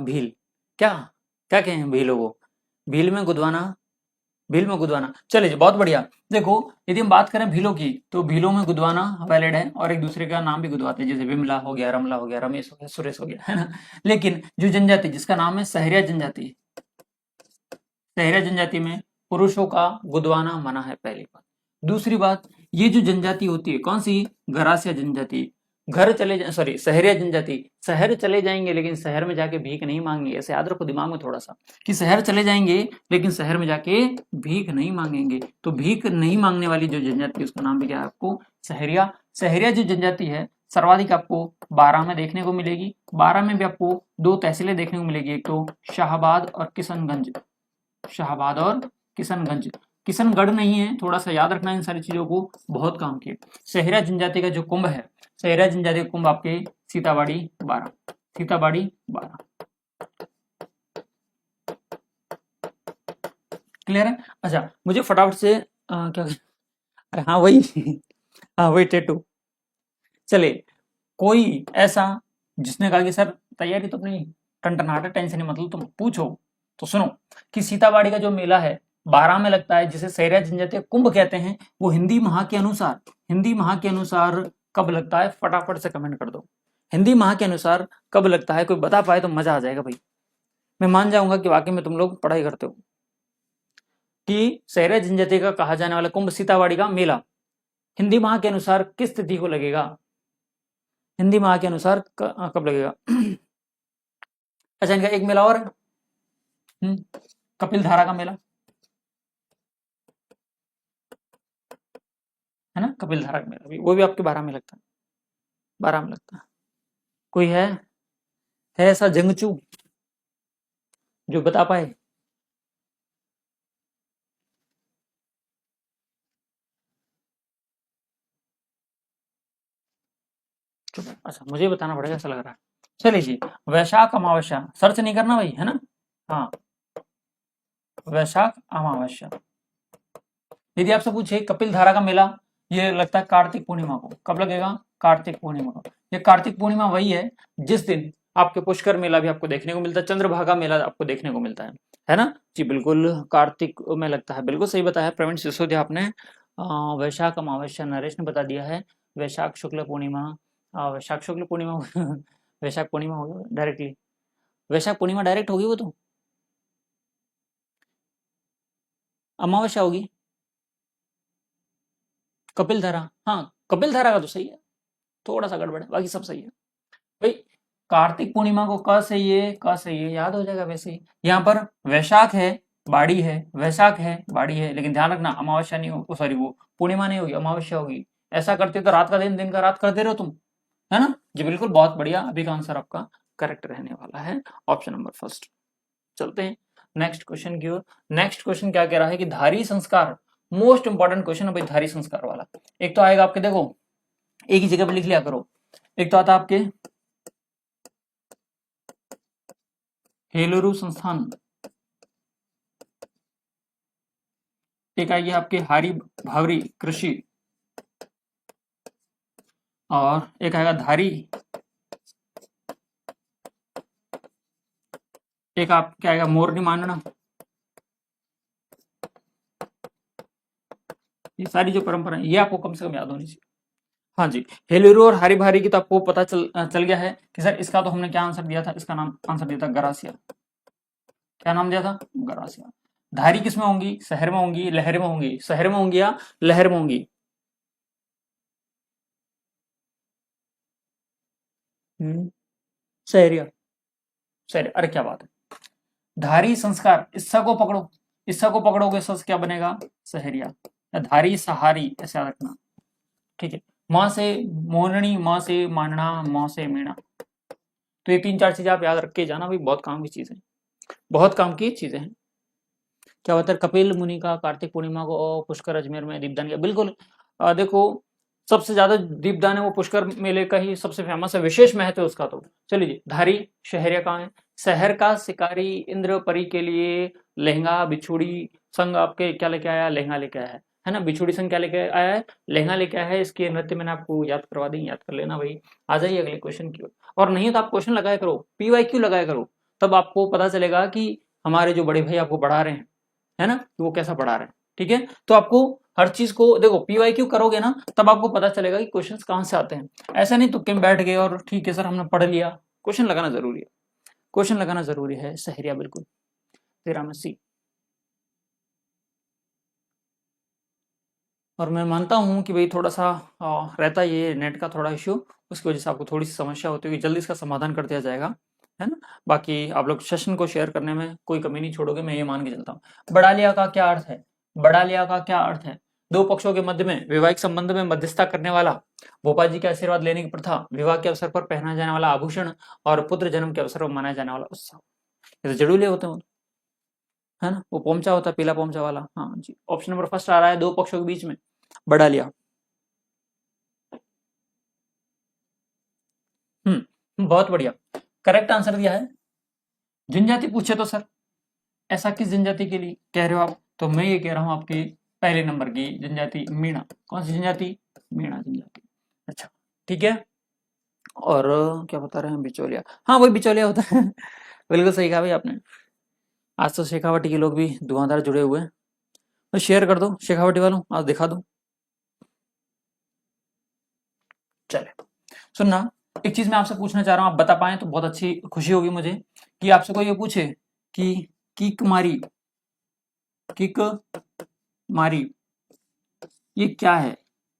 भील। क्या, क्या कहें भीलों को? भील में गुदवाना, भील में गुदवाना। चलिए जी, बहुत बढ़िया। देखो, यदि हम बात करें भीलों की, तो भीलों में गुदवाना वैलिड है, और एक दूसरे का नाम भी गुदवाते हैं, जैसे विमला हो गया, रमला हो गया, रमेश हो गया, सुरेश हो गया, है ना। लेकिन जो जनजाति जिसका नाम है सहरिया जनजाति, सहरिया जनजाति में पुरुषों का गुदवाना मना है, पहली बात। दूसरी बात, ये जो जनजाति होती है कौन सी? गरासिया जनजाति। घर चले जाए, सॉरी सहरिया जनजाति, शहर चले जाएंगे लेकिन शहर में जाके भीख नहीं मांगेंगे। ऐसे याद रखो दिमाग में थोड़ा सा, कि शहर चले जाएंगे लेकिन शहर में जाके भीख नहीं मांगेंगे। तो भीख नहीं मांगने वाली जो जनजाति है उसका नाम भी क्या है आपको? सहरिया। सहरिया जो जनजाति है सर्वाधिक आपको 12 में देखने को मिलेगी। 12 में भी आपको दो तहसीलें देखने को मिलेगी, एक तो शाहबाद और किशनगंज। शाहबाद और किशनगंज। किशनगढ़ नहीं है, थोड़ा सा याद रखना इन सारी चीजों को, बहुत काम किए। सहरा जनजाति का जो कुंभ है, सहरा जनजाति का कुंभ आपके सीताबाड़ी 12, सीताबाड़ी 12। क्लियर है? अच्छा मुझे फटाफट से क्या, अरे हाँ वही हाँ वही टेटू। चले, कोई ऐसा जिसने कहा कि सर तैयारी तो अपनी टनटनाटा, टेंशन ही मतलब, तुम पूछो तो सुनो, कि सीताबाड़ी का जो मेला है 12 में लगता है, जिसे सहरिया जनजातीय कुंभ कहते हैं, वो हिंदी माह के अनुसार, हिंदी माह के अनुसार कब लगता है? फटाफट से कमेंट कर दो, हिंदी माह के अनुसार कब लगता है? कोई बता पाए तो मजा आ जाएगा भाई, मैं मान जाऊंगा कि वाकई में तुम लोग पढ़ाई करते हो। कि सहरिया जनजाति का कहा जाने वाला कुंभ सीताबाड़ी का मेला हिंदी माह के अनुसार किस तिथि को लगेगा? हिंदी माह के अनुसार कब लगेगा? अच्छा इनका एक मेला और है, कपिल धारा का मेला, है ना, कपिल धारा का मेला भी, वो भी आपके 12 में लगता है, 12 में लगता है। कोई है ऐसा जंगचू जो बता पाए? अच्छा मुझे बताना पड़ेगा, ऐसा लग रहा है। चलिए जी, वैशाख अमावस्या, सर्च नहीं करना भाई, है ना। हाँ, वैशाख अमावस्या, यदि आपसे पूछे कपिल धारा का मेला ये लगता है कार्तिक पूर्णिमा को, कब लगेगा? कार्तिक पूर्णिमा को। ये कार्तिक पूर्णिमा वही है जिस दिन आपके पुष्कर मेला भी आपको देखने को मिलता है, चंद्रभागा मेला आपको देखने को मिलता है ना जी? बिल्कुल कार्तिक में लगता है, बिल्कुल सही बताया प्रवीण सिसोदिया आपने। वैशाख अमावस्या नरेश ने बता दिया है। वैशाख शुक्ल पूर्णिमा, वैशाख शुक्ल पूर्णिमा वैशाख पूर्णिमा होगी डायरेक्टली, वैशाख पूर्णिमा डायरेक्ट होगी वो तो, अमावस्या होगी। कपिल धारा, हाँ कपिल धारा का तो सही है, थोड़ा सा गड़बड़ है, बाकी सब सही है भाई। कार्तिक पूर्णिमा को क सही है, क सही है, याद हो जाएगा वैसे ही। यहाँ पर वैशाख है, बाड़ी है, वैशाख है, बाड़ी है, लेकिन ध्यान रखना अमावस्या नहीं हो, सॉरी वो पूर्णिमा नहीं होगी, अमावस्या होगी। ऐसा करते तो रात का दिन, दिन का रात कर दे रहे हो तुम, है ना जी? बिल्कुल, बहुत बढ़िया। अभी का आंसर आपका करेक्ट रहने वाला है, ऑप्शन नंबर फर्स्ट। चलते हैं नेक्स्ट क्वेश्चन की ओर। नेक्स्ट क्वेश्चन क्या कह रहा है कि धारी संस्कार, मोस्ट इंपॉर्टेंट क्वेश्चन है भाई धारी संस्कार वाला। एक तो आएगा आपके, देखो एक ही जगह पे लिख लिया करो। एक तो आता आपके हेलोरू संस्थान, एक आएगी आपके हारी भावरी कृषि, और एक आएगा धारी, एक आप क्या आएगा मोरनी मानना। ये सारी जो परंपरा है ये आपको कम से कम याद होनी चाहिए। हाँ जी, हेलेरू और हारी भारी की तो आपको पता चल गया है कि सर इसका तो हमने क्या आंसर दिया था, इसका नाम आंसर दिया था गरासिया। क्या नाम दिया था? गरासिया। धारी किस में होंगी? शहर में होंगी, लहर में होंगी? शहर में होंगी या लहर में होंगी? शहरिया, शहर, अरे क्या बात है। धारी संस्कार, इस्सा को पकड़ो, इस्सा को पकड़ोगे सस क्या बनेगा? सहरिया। धारी सहारी ऐसा रखना, ठीक है। माँ से मोरनी, माँ से मानना, माँ से मीणा, तो ये तीन चार चीजें आप याद रख के जाना भाई, बहुत काम की चीज है, बहुत काम की चीजें हैं। क्या होता है कपिल मुनि का कार्तिक पूर्णिमा को पुष्कर अजमेर में दीपदान किया, बिल्कुल। देखो सबसे ज्यादा दीपदान है वो पुष्कर मेले का ही सबसे फेमस है, विशेष महत्व है उसका। तो चलिए जी, धारी शहरिया कहाँ है? शहर का शिकारी इंद्र परी के लिए लहंगा बिछुड़ी संग आपके क्या लेके आया? लहंगा लेके आया है ना? बिछुड़ी संग क्या लेके आया है? लहंगा लेके आया है। इसके नृत्य मैंने आपको याद करवा दी, याद कर लेना भाई। आ जाइए अगले क्वेश्चन की ओर। और नहीं तो आप क्वेश्चन लगाया करो, PYQ लगाया करो, तब आपको पता चलेगा कि हमारे जो बड़े भाई आपको पढ़ा रहे हैं, है ना, कि वो कैसा पढ़ा रहे हैं। ठीक है, तो आपको हर चीज को देखो, PYQ करोगे ना तब आपको पता चलेगा कि क्वेश्चंस कहाँ से आते हैं। ऐसा नहीं तुक्के में बैठ गए और ठीक है सर हमने पढ़ लिया। क्वेश्चन लगाना जरूरी है, क्वेश्चन लगाना जरूरी है। सहरिया बिल्कुल 13 में सी। और मैं मानता हूँ कि भाई थोड़ा सा रहता है ये नेट का थोड़ा इश्यू, उसकी वजह से आपको थोड़ी सी समस्या होती है, जल्दी इसका समाधान कर दिया जाएगा, है ना। बाकी आप लोग सेशन को शेयर करने में कोई कमी नहीं छोड़ोगे, मैं ये मान के चलता हूँ। बड़ालिया का क्या अर्थ है? बड़ालिया का क्या अर्थ है? दो पक्षों के मध्य में वैवाहिक संबंध में मध्यस्थता करने वाला, भोपा जी के आशीर्वाद लेने की प्रथा, विवाह के अवसर पर पहना जाने वाला आभूषण, और पुत्र जन्म के अवसर पर मनाया जाने वाला उत्सव। ये तो जड़ूले होते हैं, है ना, वो पोमचा होता है, पीला पोमचा वाला। हाँ जी, ऑप्शन नंबर फर्स्ट आ रहा है, दो पक्षों के बीच में बड़ालिया। बहुत बढ़िया, करेक्ट आंसर दिया है। जनजाति पूछे तो सर ऐसा किस जनजाति के लिए कह रहे हो आप? तो मैं ये कह रहा हूँ आपकी पहले नंबर की जनजाति मीणा। कौन सी जनजाति? मीणा जनजाति। अच्छा ठीक है। और क्या बता रहे हैं? बिचौलिया, हाँ वही बिचौलिया होता है बिल्कुल सही कहा भाई आपने। आज तो शेखावटी के लोग भी धुआंधार जुड़े हुए हैं, तो शेयर कर दो शेखावटी वालों, आज दिखा दो। चले सुनना, एक चीज मैं आपसे पूछना चाह रहा हूँ, आप बता पाए तो बहुत अच्छी खुशी होगी मुझे। कि आपसे कोई ये पूछे कि किक मारी, किक मारी ये क्या है?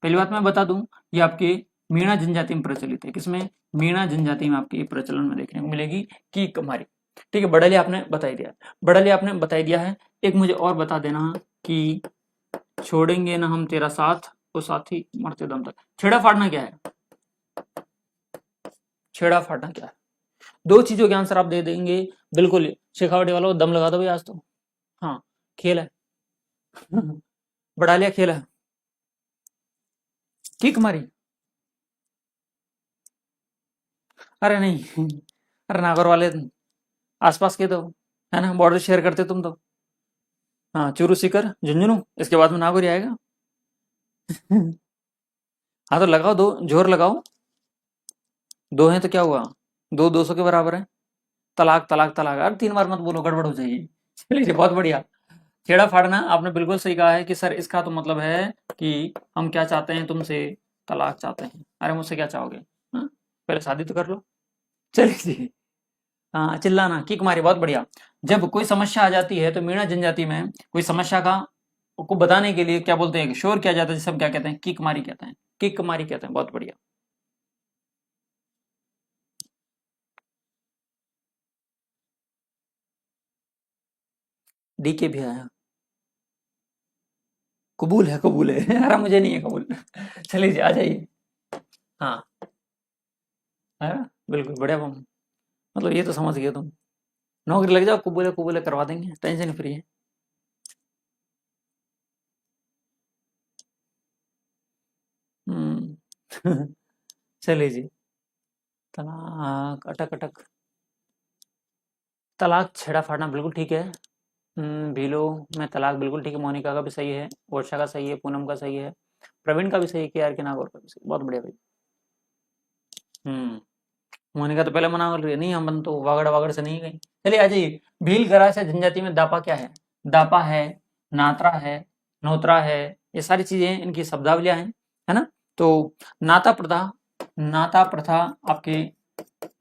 पहली बात मैं बता दूं, ये आपके मीणा जनजाति में प्रचलित है। किसमें? मीणा जनजाति में आपके प्रचलन में देखने को मिलेगी किक मारी। ठीक है, बड़लिया आपने बता ही दिया, बड़लिया आपने बता ही दिया है। एक मुझे और बता देना कि छोड़ेंगे ना हम तेरा साथ वो साथी मरते दम तक, छेड़ा फाड़ना क्या है? छेड़ा फाड़ना क्या है? दो चीजों के आंसर आप दे देंगे बिल्कुल। शेखावटी वालों दम लगा दो भाई आज तो। हाँ खेल है बढ़ा लिया, खेल है। किक मारी, अरे नहीं अरे नागौर वाले आसपास के तो, है ना, बॉर्डर शेयर करते तुम तो। हाँ, चूरू सीकर झुंझुनू, इसके बाद में नागौर आएगा। हाँ तो लगाओ, दो जोर लगाओ, दो हैं तो क्या हुआ, दो 200 के बराबर है। तलाक तलाक तलाक, अरे 3 बार मत बोलो, गड़बड़ हो जाएगी। चलिए बहुत बढ़िया। छेड़ा फाड़ना आपने बिल्कुल सही कहा है कि सर इसका तो मतलब है कि हम क्या चाहते हैं तुमसे, तलाक चाहते हैं। अरे मुझसे क्या चाहोगे, हाँ? पहले शादी तो कर लो। चलिए जी। हाँ, चिल्लाना, किक मारी, बहुत बढ़िया। जब कोई समस्या आ जाती है तो मीणा जनजाति में कोई समस्या का को बताने के लिए क्या बोलते हैं, शोर किया जाता है, जिसे हम क्या कहते हैं, किक मारी कहते हैं, किक मारी कहते हैं। बहुत बढ़िया। डी के भी आया, कबूल है। अरे मुझे नहीं है कबूल। चलिए जी, आ जाइए। हाँ, है ना? बिल्कुल बढ़िया बम। मतलब ये तो समझ गए तुम। नौकरी लग जाओ, कबूले करवा देंगे, टेंशन फ्री है। हम्म। चलिए जी। तलाक, अटक अटक, तलाक छेड़ा फाड़ना बिल्कुल ठीक है। भीलो में तलाक बिल्कुल ठीक है, मोनिका का भी सही है, वर्षा का सही है, पूनम का सही है, प्रवीण का भी सही है, के आर के नागौर का भी सही है। बहुत बढ़िया भाई। हम्म। मोनिका तो पहले मना कर रही है, नहीं हम तो वागड़ वागड़ से नहीं गई। चलिए आ जाइए। भील गरास से जनजाति में दापा क्या है, दापा है, नात्रा है, नोत्रा है, ये सारी चीजें इनकी शब्दावलियां हैं, है ना? तो नाता प्रथा, नाता प्रथा आपके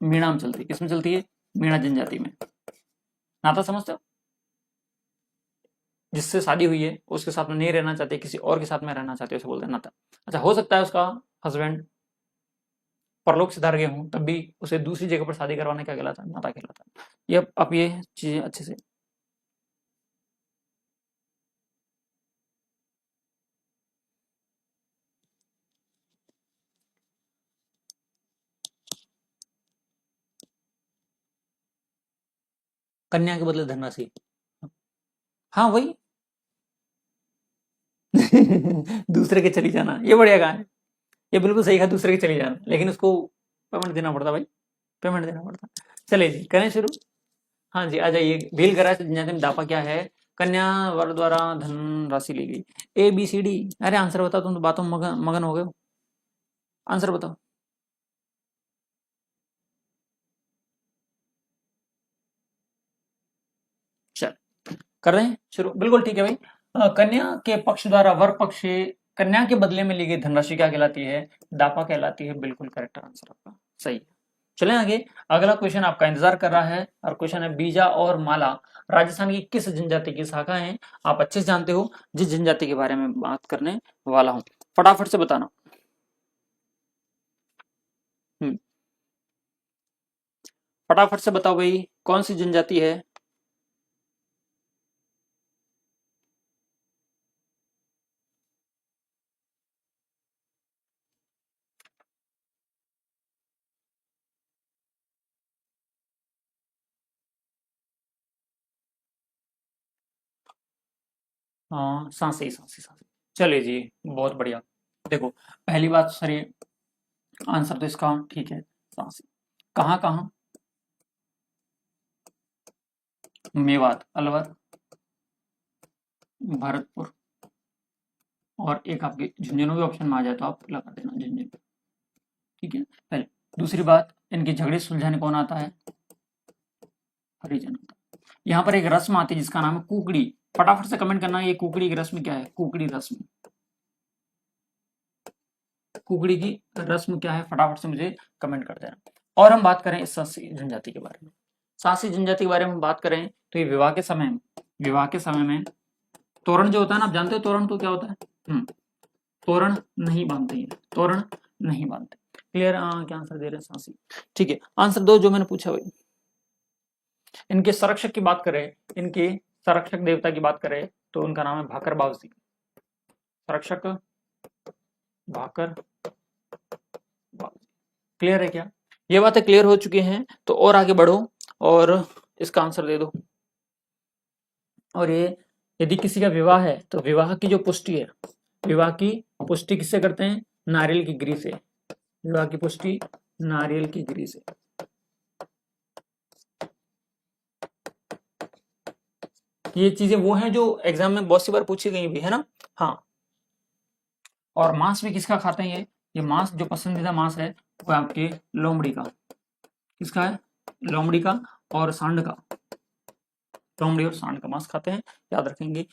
मीणा में चलती है, किसमें चलती है, मीणा जनजाति में। नाता समझते हो, जिससे शादी हुई है उसके साथ में नहीं रहना चाहते, किसी और के साथ में रहना चाहते, उसे बोलते हैं नाता। अच्छा, हो सकता है उसका हस्बैंड परलोक सिधार गए हों, तब भी उसे दूसरी जगह पर शादी करवाने क्या कहलाता है, नाता कहलाता है। ये आप ये चीजें अच्छे से। कन्या के बदले धनराशि, हाँ वही। दूसरे के चली जाना, ये बढ़िया कहा है। ये बिल्कुल सही कहा, दूसरे के चली जाना, लेकिन उसको पेमेंट देना पड़ता भाई, पेमेंट देना पड़ता। चलिए जी, करें शुरू। हाँ जी, आ जाइए। भील गराज जनजाति में दापा क्या है, कन्या वर द्वारा धन राशि ली गई। ए बी सी डी, अरे आंसर बताओ, तुम तो बातों में मगन मगन हो गए हो। आंसर बताओ। चल, कर रहे हैं शुरू, बिल्कुल ठीक है भाई। कन्या के पक्ष द्वारा वर पक्ष से कन्या के बदले में ली गई धनराशि क्या कहलाती है, दापा कहलाती है। बिल्कुल करेक्ट आंसर आपका सही है। चलें आगे। अगला क्वेश्चन आपका इंतजार कर रहा है, और क्वेश्चन है, बीजा और माला राजस्थान की किस जनजाति की शाखा हैं? आप अच्छे से जानते हो जिस जनजाति के बारे में बात करने वाला हूं, फटाफट से बताना। हम्म, फटाफट से बताओ भाई, कौन सी जनजाति है? हाँ, सांसी सांसी सांसी। चलिए जी, बहुत बढ़िया। देखो, पहली बात सर, ये आंसर तो इसका ठीक है, सांसी। कहाँ कहाँ, मेवात, अलवर, भरतपुर, और एक आपके झुंझुनू भी ऑप्शन में आ जाए तो आप लगा देना झुंझुनू। ठीक है, पहले। दूसरी बात, इनके झगड़े सुलझाने कौन आता है, हरिजन। यहाँ पर एक रस्म आती है जिसका नाम है कुकड़ी। फटाफट से कमेंट करना, ये कुकड़ी की रस्म क्या है, कुकड़ी रस्म, कुकड़ी की रस्म क्या है, फटाफट से मुझे कमेंट कर देना। और हम बात करें इस सासी जनजाति के बारे में, सासी जनजाति के बारे में हम बात करें तो ये विवाह के समय में तोरण जो होता है ना, आप जानते हो तोरण तो क्या होता है? तोरण नहीं बांधते हैं, तोरण नहीं बांधते। क्लियर? क्या आंसर दे रहे हैं, सासी। ठीक है, आंसर दो जो मैंने पूछा भाई। इनके संरक्षक की बात करें, इनके संरक्षक देवता की बात करें तो उनका नाम है भाकर बावजी। संरक्षक भाकर बावजी। क्लियर है क्या? ये बातें क्लियर हो चुकी हैं तो और आगे बढ़ो और इसका आंसर दे दो। और ये, यदि किसी का विवाह है तो विवाह की जो पुष्टि है, विवाह की पुष्टि किससे करते हैं, नारियल की गिरी से। विवाह की पुष्टि नारियल की गिरी से। ये चीजें वो हैं जो एग्जाम में बहुत सी बार पूछी गई भी है ना। हाँ, और मांस भी किसका खाते हैं ये मांस जो पसंदीदा मांस है वो आपके लोमड़ी का। किसका है? लोमड़ी का और सांड का। लोमड़ी और सांड का मांस खाते हैं, याद रखेंगे।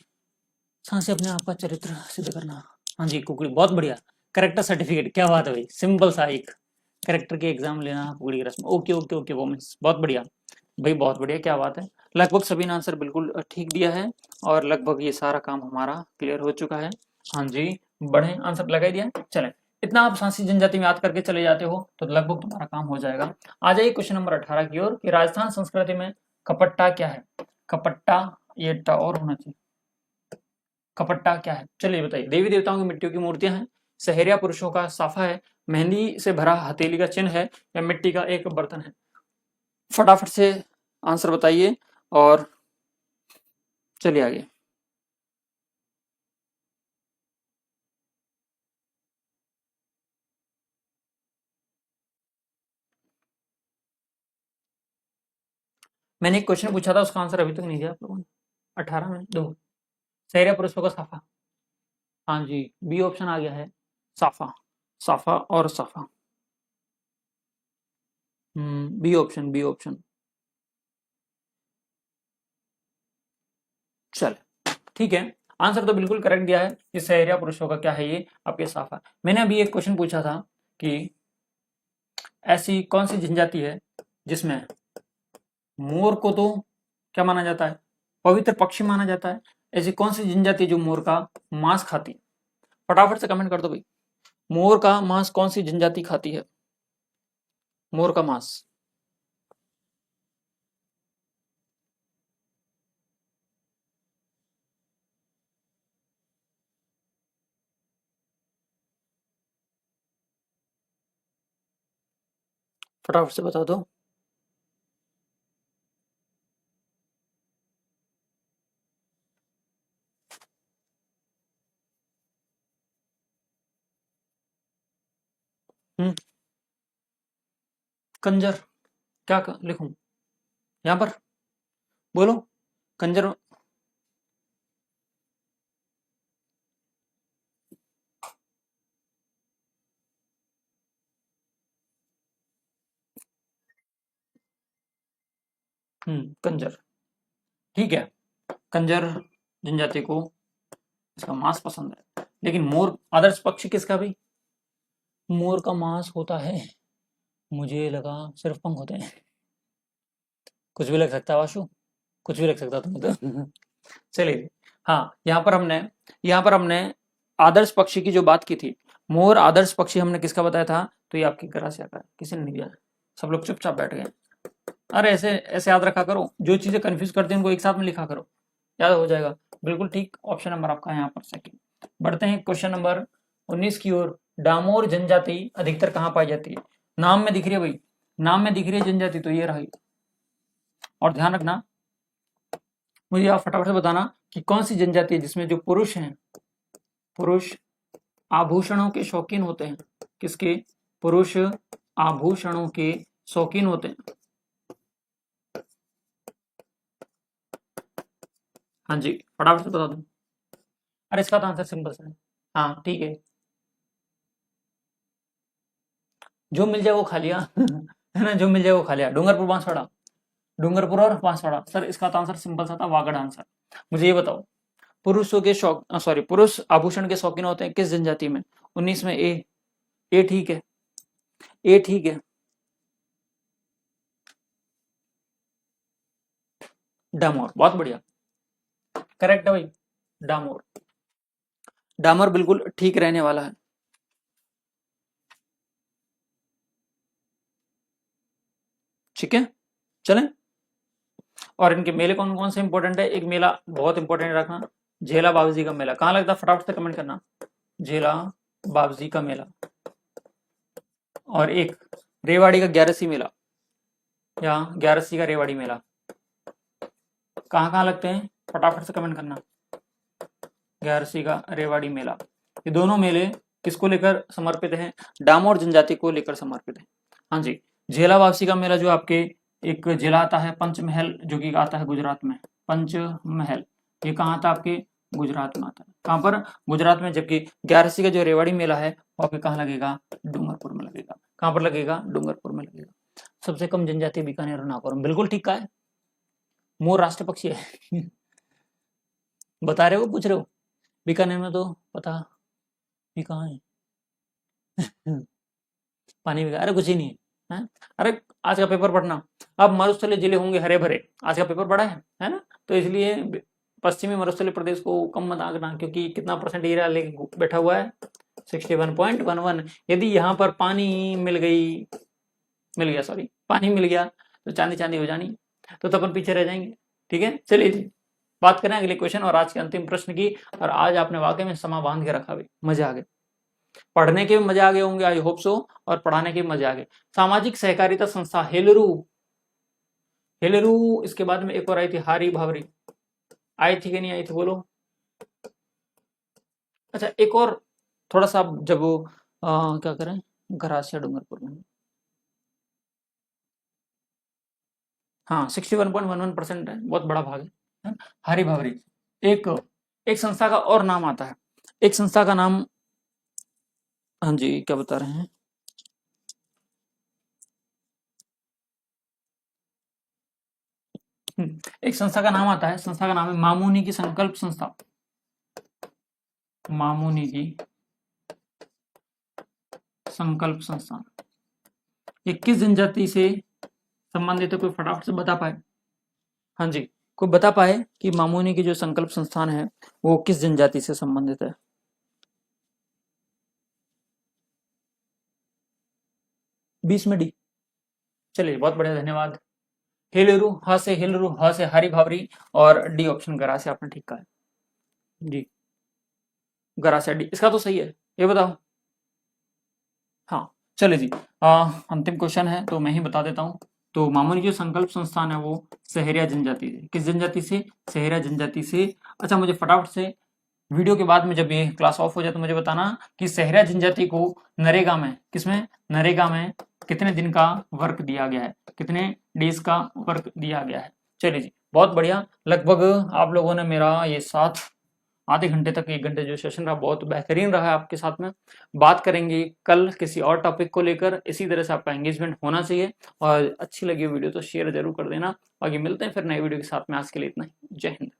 सांसे अपने आप का चरित्र सिद्ध करना। हाँ जी, कुकड़ी, बहुत बढ़िया। करेक्टर सर्टिफिकेट, क्या बात है भाई, सिंपल सा एक करेक्टर के एग्जाम लेना कुकड़ी की रस्म। ओके ओके ओके वोमेंस, बहुत बढ़िया भाई, बहुत बढ़िया, क्या बात है। लगभग सभी ने आंसर बिल्कुल ठीक दिया है और लगभग ये सारा काम हमारा क्लियर हो चुका है। हाँ जी, बढ़े, आंसर लगा ही दिया। चले, इतना आप सांसी जनजाति में याद करके चले जाते हो तो लगभग तुम्हारा काम हो जाएगा। आ जाइए क्वेश्चन नंबर 18 की ओर कि राजस्थान संस्कृति में कपट्टा क्या है। कपट्टा, ये टा और होना चाहिए। कपट्टा क्या है, चलिए बताइए। देवी देवताओं की मिट्टी की मूर्तियां हैं, सहरिया पुरुषों का साफा है, मेहंदी से भरा हथेली का चिन्ह है, या मिट्टी का एक बर्तन है। फटाफट से आंसर बताइए और चलिए आगे। मैंने एक क्वेश्चन पूछा था, उसका आंसर अभी तक नहीं दिया आप लोगों ने। 18 में दो, सहरिया पुरुषों का साफा। हाँ जी, बी ऑप्शन आ गया है, साफा। साफा और साफा, बी ऑप्शन, बी ऑप्शन। चले, ठीक है, आंसर तो बिल्कुल करेक्ट दिया है कि सहरिया पुरुषों का क्या है, ये आपके साफा। मैंने अभी एक क्वेश्चन पूछा था कि ऐसी कौन सी जनजाति है जिसमें मोर को तो क्या माना जाता है, पवित्र पक्षी माना जाता है। ऐसी कौन सी जनजाति जो मोर का मांस खाती है? फटाफट से कमेंट कर दो भाई, मोर का मांस कौन सी जनजाति खाती है? मोर का मांस। फटाफट से बता दो। हम्म, कंजर। क्या लिखूं यहां पर, बोलो। कंजर। कंजर, ठीक है। कंजर जनजाति को इसका मांस पसंद है, लेकिन मोर आदर्श पक्षी किसका भाई? मोर का मांस होता है, मुझे लगा सिर्फ पंख होते हैं। कुछ भी लग सकता है वाशु, कुछ भी लग सकता तुम तो। चलिए, हाँ, यहाँ पर हमने आदर्श पक्षी की जो बात की थी, मोर आदर्श पक्षी हमने किसका बताया था, तो ये आपकी गरासिया का है। किसी ने नहीं दिया, सब लोग चुपचाप बैठ गए। अरे ऐसे ऐसे याद रखा करो, जो चीजें कंफ्यूज करती हैं उनको एक साथ में लिखा करो, याद हो जाएगा। बिल्कुल ठीक, ऑप्शन नंबर आपका यहाँ पर सेकंड। बढ़ते हैं क्वेश्चन नंबर 19 की ओर। डामोर जनजाति अधिकतर कहाँ पाई जाती है? नाम में दिख रही है भाई, नाम में दिख रही है जनजाति, तो ये रही। और ध्यान रखना, मुझे आप फटाफट से बताना कि कौन सी जनजाति है जिसमें जो पुरुष हैं, पुरुष आभूषणों के शौकीन होते हैं। किसके? पुरुष आभूषणों के शौकीन होते हैं। हाँ जी, फटाफट से बता दो। अरे इसका तो आंसर सिंपल सा है। हाँ ठीक है, जो मिल जाए वो खा लिया। है ना, जो मिल जाए वो खा लिया। डूंगरपुर बांसवाड़ा, डूंगरपुर और बांसवाड़ा। सर इसका तो आंसर सिंपल सा था, वागड़ आंसर। मुझे ये बताओ, पुरुषों के शौक सॉरी पुरुष आभूषण के शौकीन होते हैं किस जनजाति में? 19 में ए। ए ठीक है, ए ठीक है। डामोर, बहुत बढ़िया, करेक्ट है भाई, डामोर। डामर बिल्कुल ठीक रहने वाला है। ठीक है, चलें। और इनके मेले कौन कौन से इंपॉर्टेंट है? एक मेला बहुत इंपॉर्टेंट रखना, झेला बाबूजी का मेला। कहाँ लगता है, फटाफट से कमेंट करना। झेला बाबूजी का मेला। और एक रेवाड़ी का ग्यारसी मेला, या ग्यारसी का रेवाड़ी मेला। कहाँ कहाँ लगते हैं, फटाफट से कमेंट करना। ग्यारसी का रेवाड़ी मेला, ये दोनों मेले किसको लेकर समर्पित हैं? डामोर जनजाति को लेकर समर्पित है। हाँ जी, झेला वापसी का मेला जो आपके एक जिला आता है पंचमहल, जो कि आता है गुजरात में, पंचमहल। ये कहाँ आता है आपके गुजरात में आता है। कहाँ पर? गुजरात में। जबकि 11वीं का जो रेवाड़ी मेला है वो आपके कहाँ लगेगा? डूंगरपुर में लगेगा। कहाँ पर लगेगा? डूंगरपुर में लगेगा। सबसे कम जनजाति बीकानेर और नागौर में। बिल्कुल ठीक कहा है। मोर राष्ट्र पक्षी है। बता रहे हो, पूछ रहे हो? बीकानेर में तो पता ये कहाँ है? पानी में। अरे कुछ ही नहीं है, है? अरे आज का पेपर पढ़ना। अब मरुस्थलीय जिले होंगे हरे भरे। आज का पेपर पढ़ा है ना? तो इसलिए पश्चिमी मरुस्थलीय प्रदेश को कम मत आंकना, क्योंकि कितना परसेंट एरिया लेके बैठा हुआ है? 61.11। यदि यहाँ पर पानी मिल गया, सॉरी, पानी मिल गया तो चांदी चांदी हो जानी, तो अपन पीछे रह जाएंगे। ठीक है, चलिए जी, बात करें अगले क्वेश्चन और आज के अंतिम प्रश्न की। और आज आपने वाकई में समा बांध के रखा भाई, मजे आ गए। पढ़ने के भी मजे आ गए होंगे, आई होप सो, और पढ़ाने के भी मजे आ गए। सामाजिक सहकारिता संस्था हेलरू, इसके बाद में एक और आई थी हारी भावरी। आई थी कि नहीं आई थी, बोलो। अच्छा, एक और थोड़ा सा जब क्या करें, घरासिया डूंगरपुर में। हाँ, 61.11% है, बहुत बड़ा भाग है। हरी भावरी। एक एक संस्था का और नाम आता है, एक संस्था का नाम, हाँ जी, क्या बता रहे हैं? एक संस्था का नाम आता है, संस्था का नाम है मामुनी की संकल्प संस्था। मामुनी की संकल्प संस्था। ये किस जनजाति से संबंधित है? कोई फटाफट से बता पाए? हाँ जी, कोई बता पाए कि मामुनी की जो संकल्प संस्थान है वो किस जनजाति से संबंधित है? 20 में डी। चलिए, बहुत बढ़िया, धन्यवाद। हेलेरू, ह से हेलेरू, ह से हरी भावरी, और डी ऑप्शन गरा से आपने ठीक कहा है जी। गरा से डी, इसका तो सही है, ये बताओ। हाँ, चलिए जी, अंतिम क्वेश्चन है तो मैं ही बता देता हूँ। तो मामुनी जो संकल्प संस्थान है वो सहरिया जनजाति से, किस जनजाति से? सहरिया जनजाति से। अच्छा, मुझे फटाफट से वीडियो के बाद में जब ये क्लास ऑफ हो जाए तो मुझे बताना कि सहरिया जनजाति को नरेगा में, किसमें? नरेगा में कितने दिन का वर्क दिया गया है, कितने डेज का वर्क दिया गया है। चलिए जी, बहुत बढ़िया। लगभग आप लोगों ने मेरा ये साथ आधे घंटे तक, 1 घंटे जो सेशन रहा बहुत बेहतरीन रहा है आपके साथ में। बात करेंगे कल किसी और टॉपिक को लेकर। इसी तरह से आपका एंगेजमेंट होना चाहिए, और अच्छी लगी वीडियो तो शेयर जरूर कर देना। बाकी मिलते हैं फिर नए वीडियो के साथ में। आज के लिए इतना ही। जय हिंद।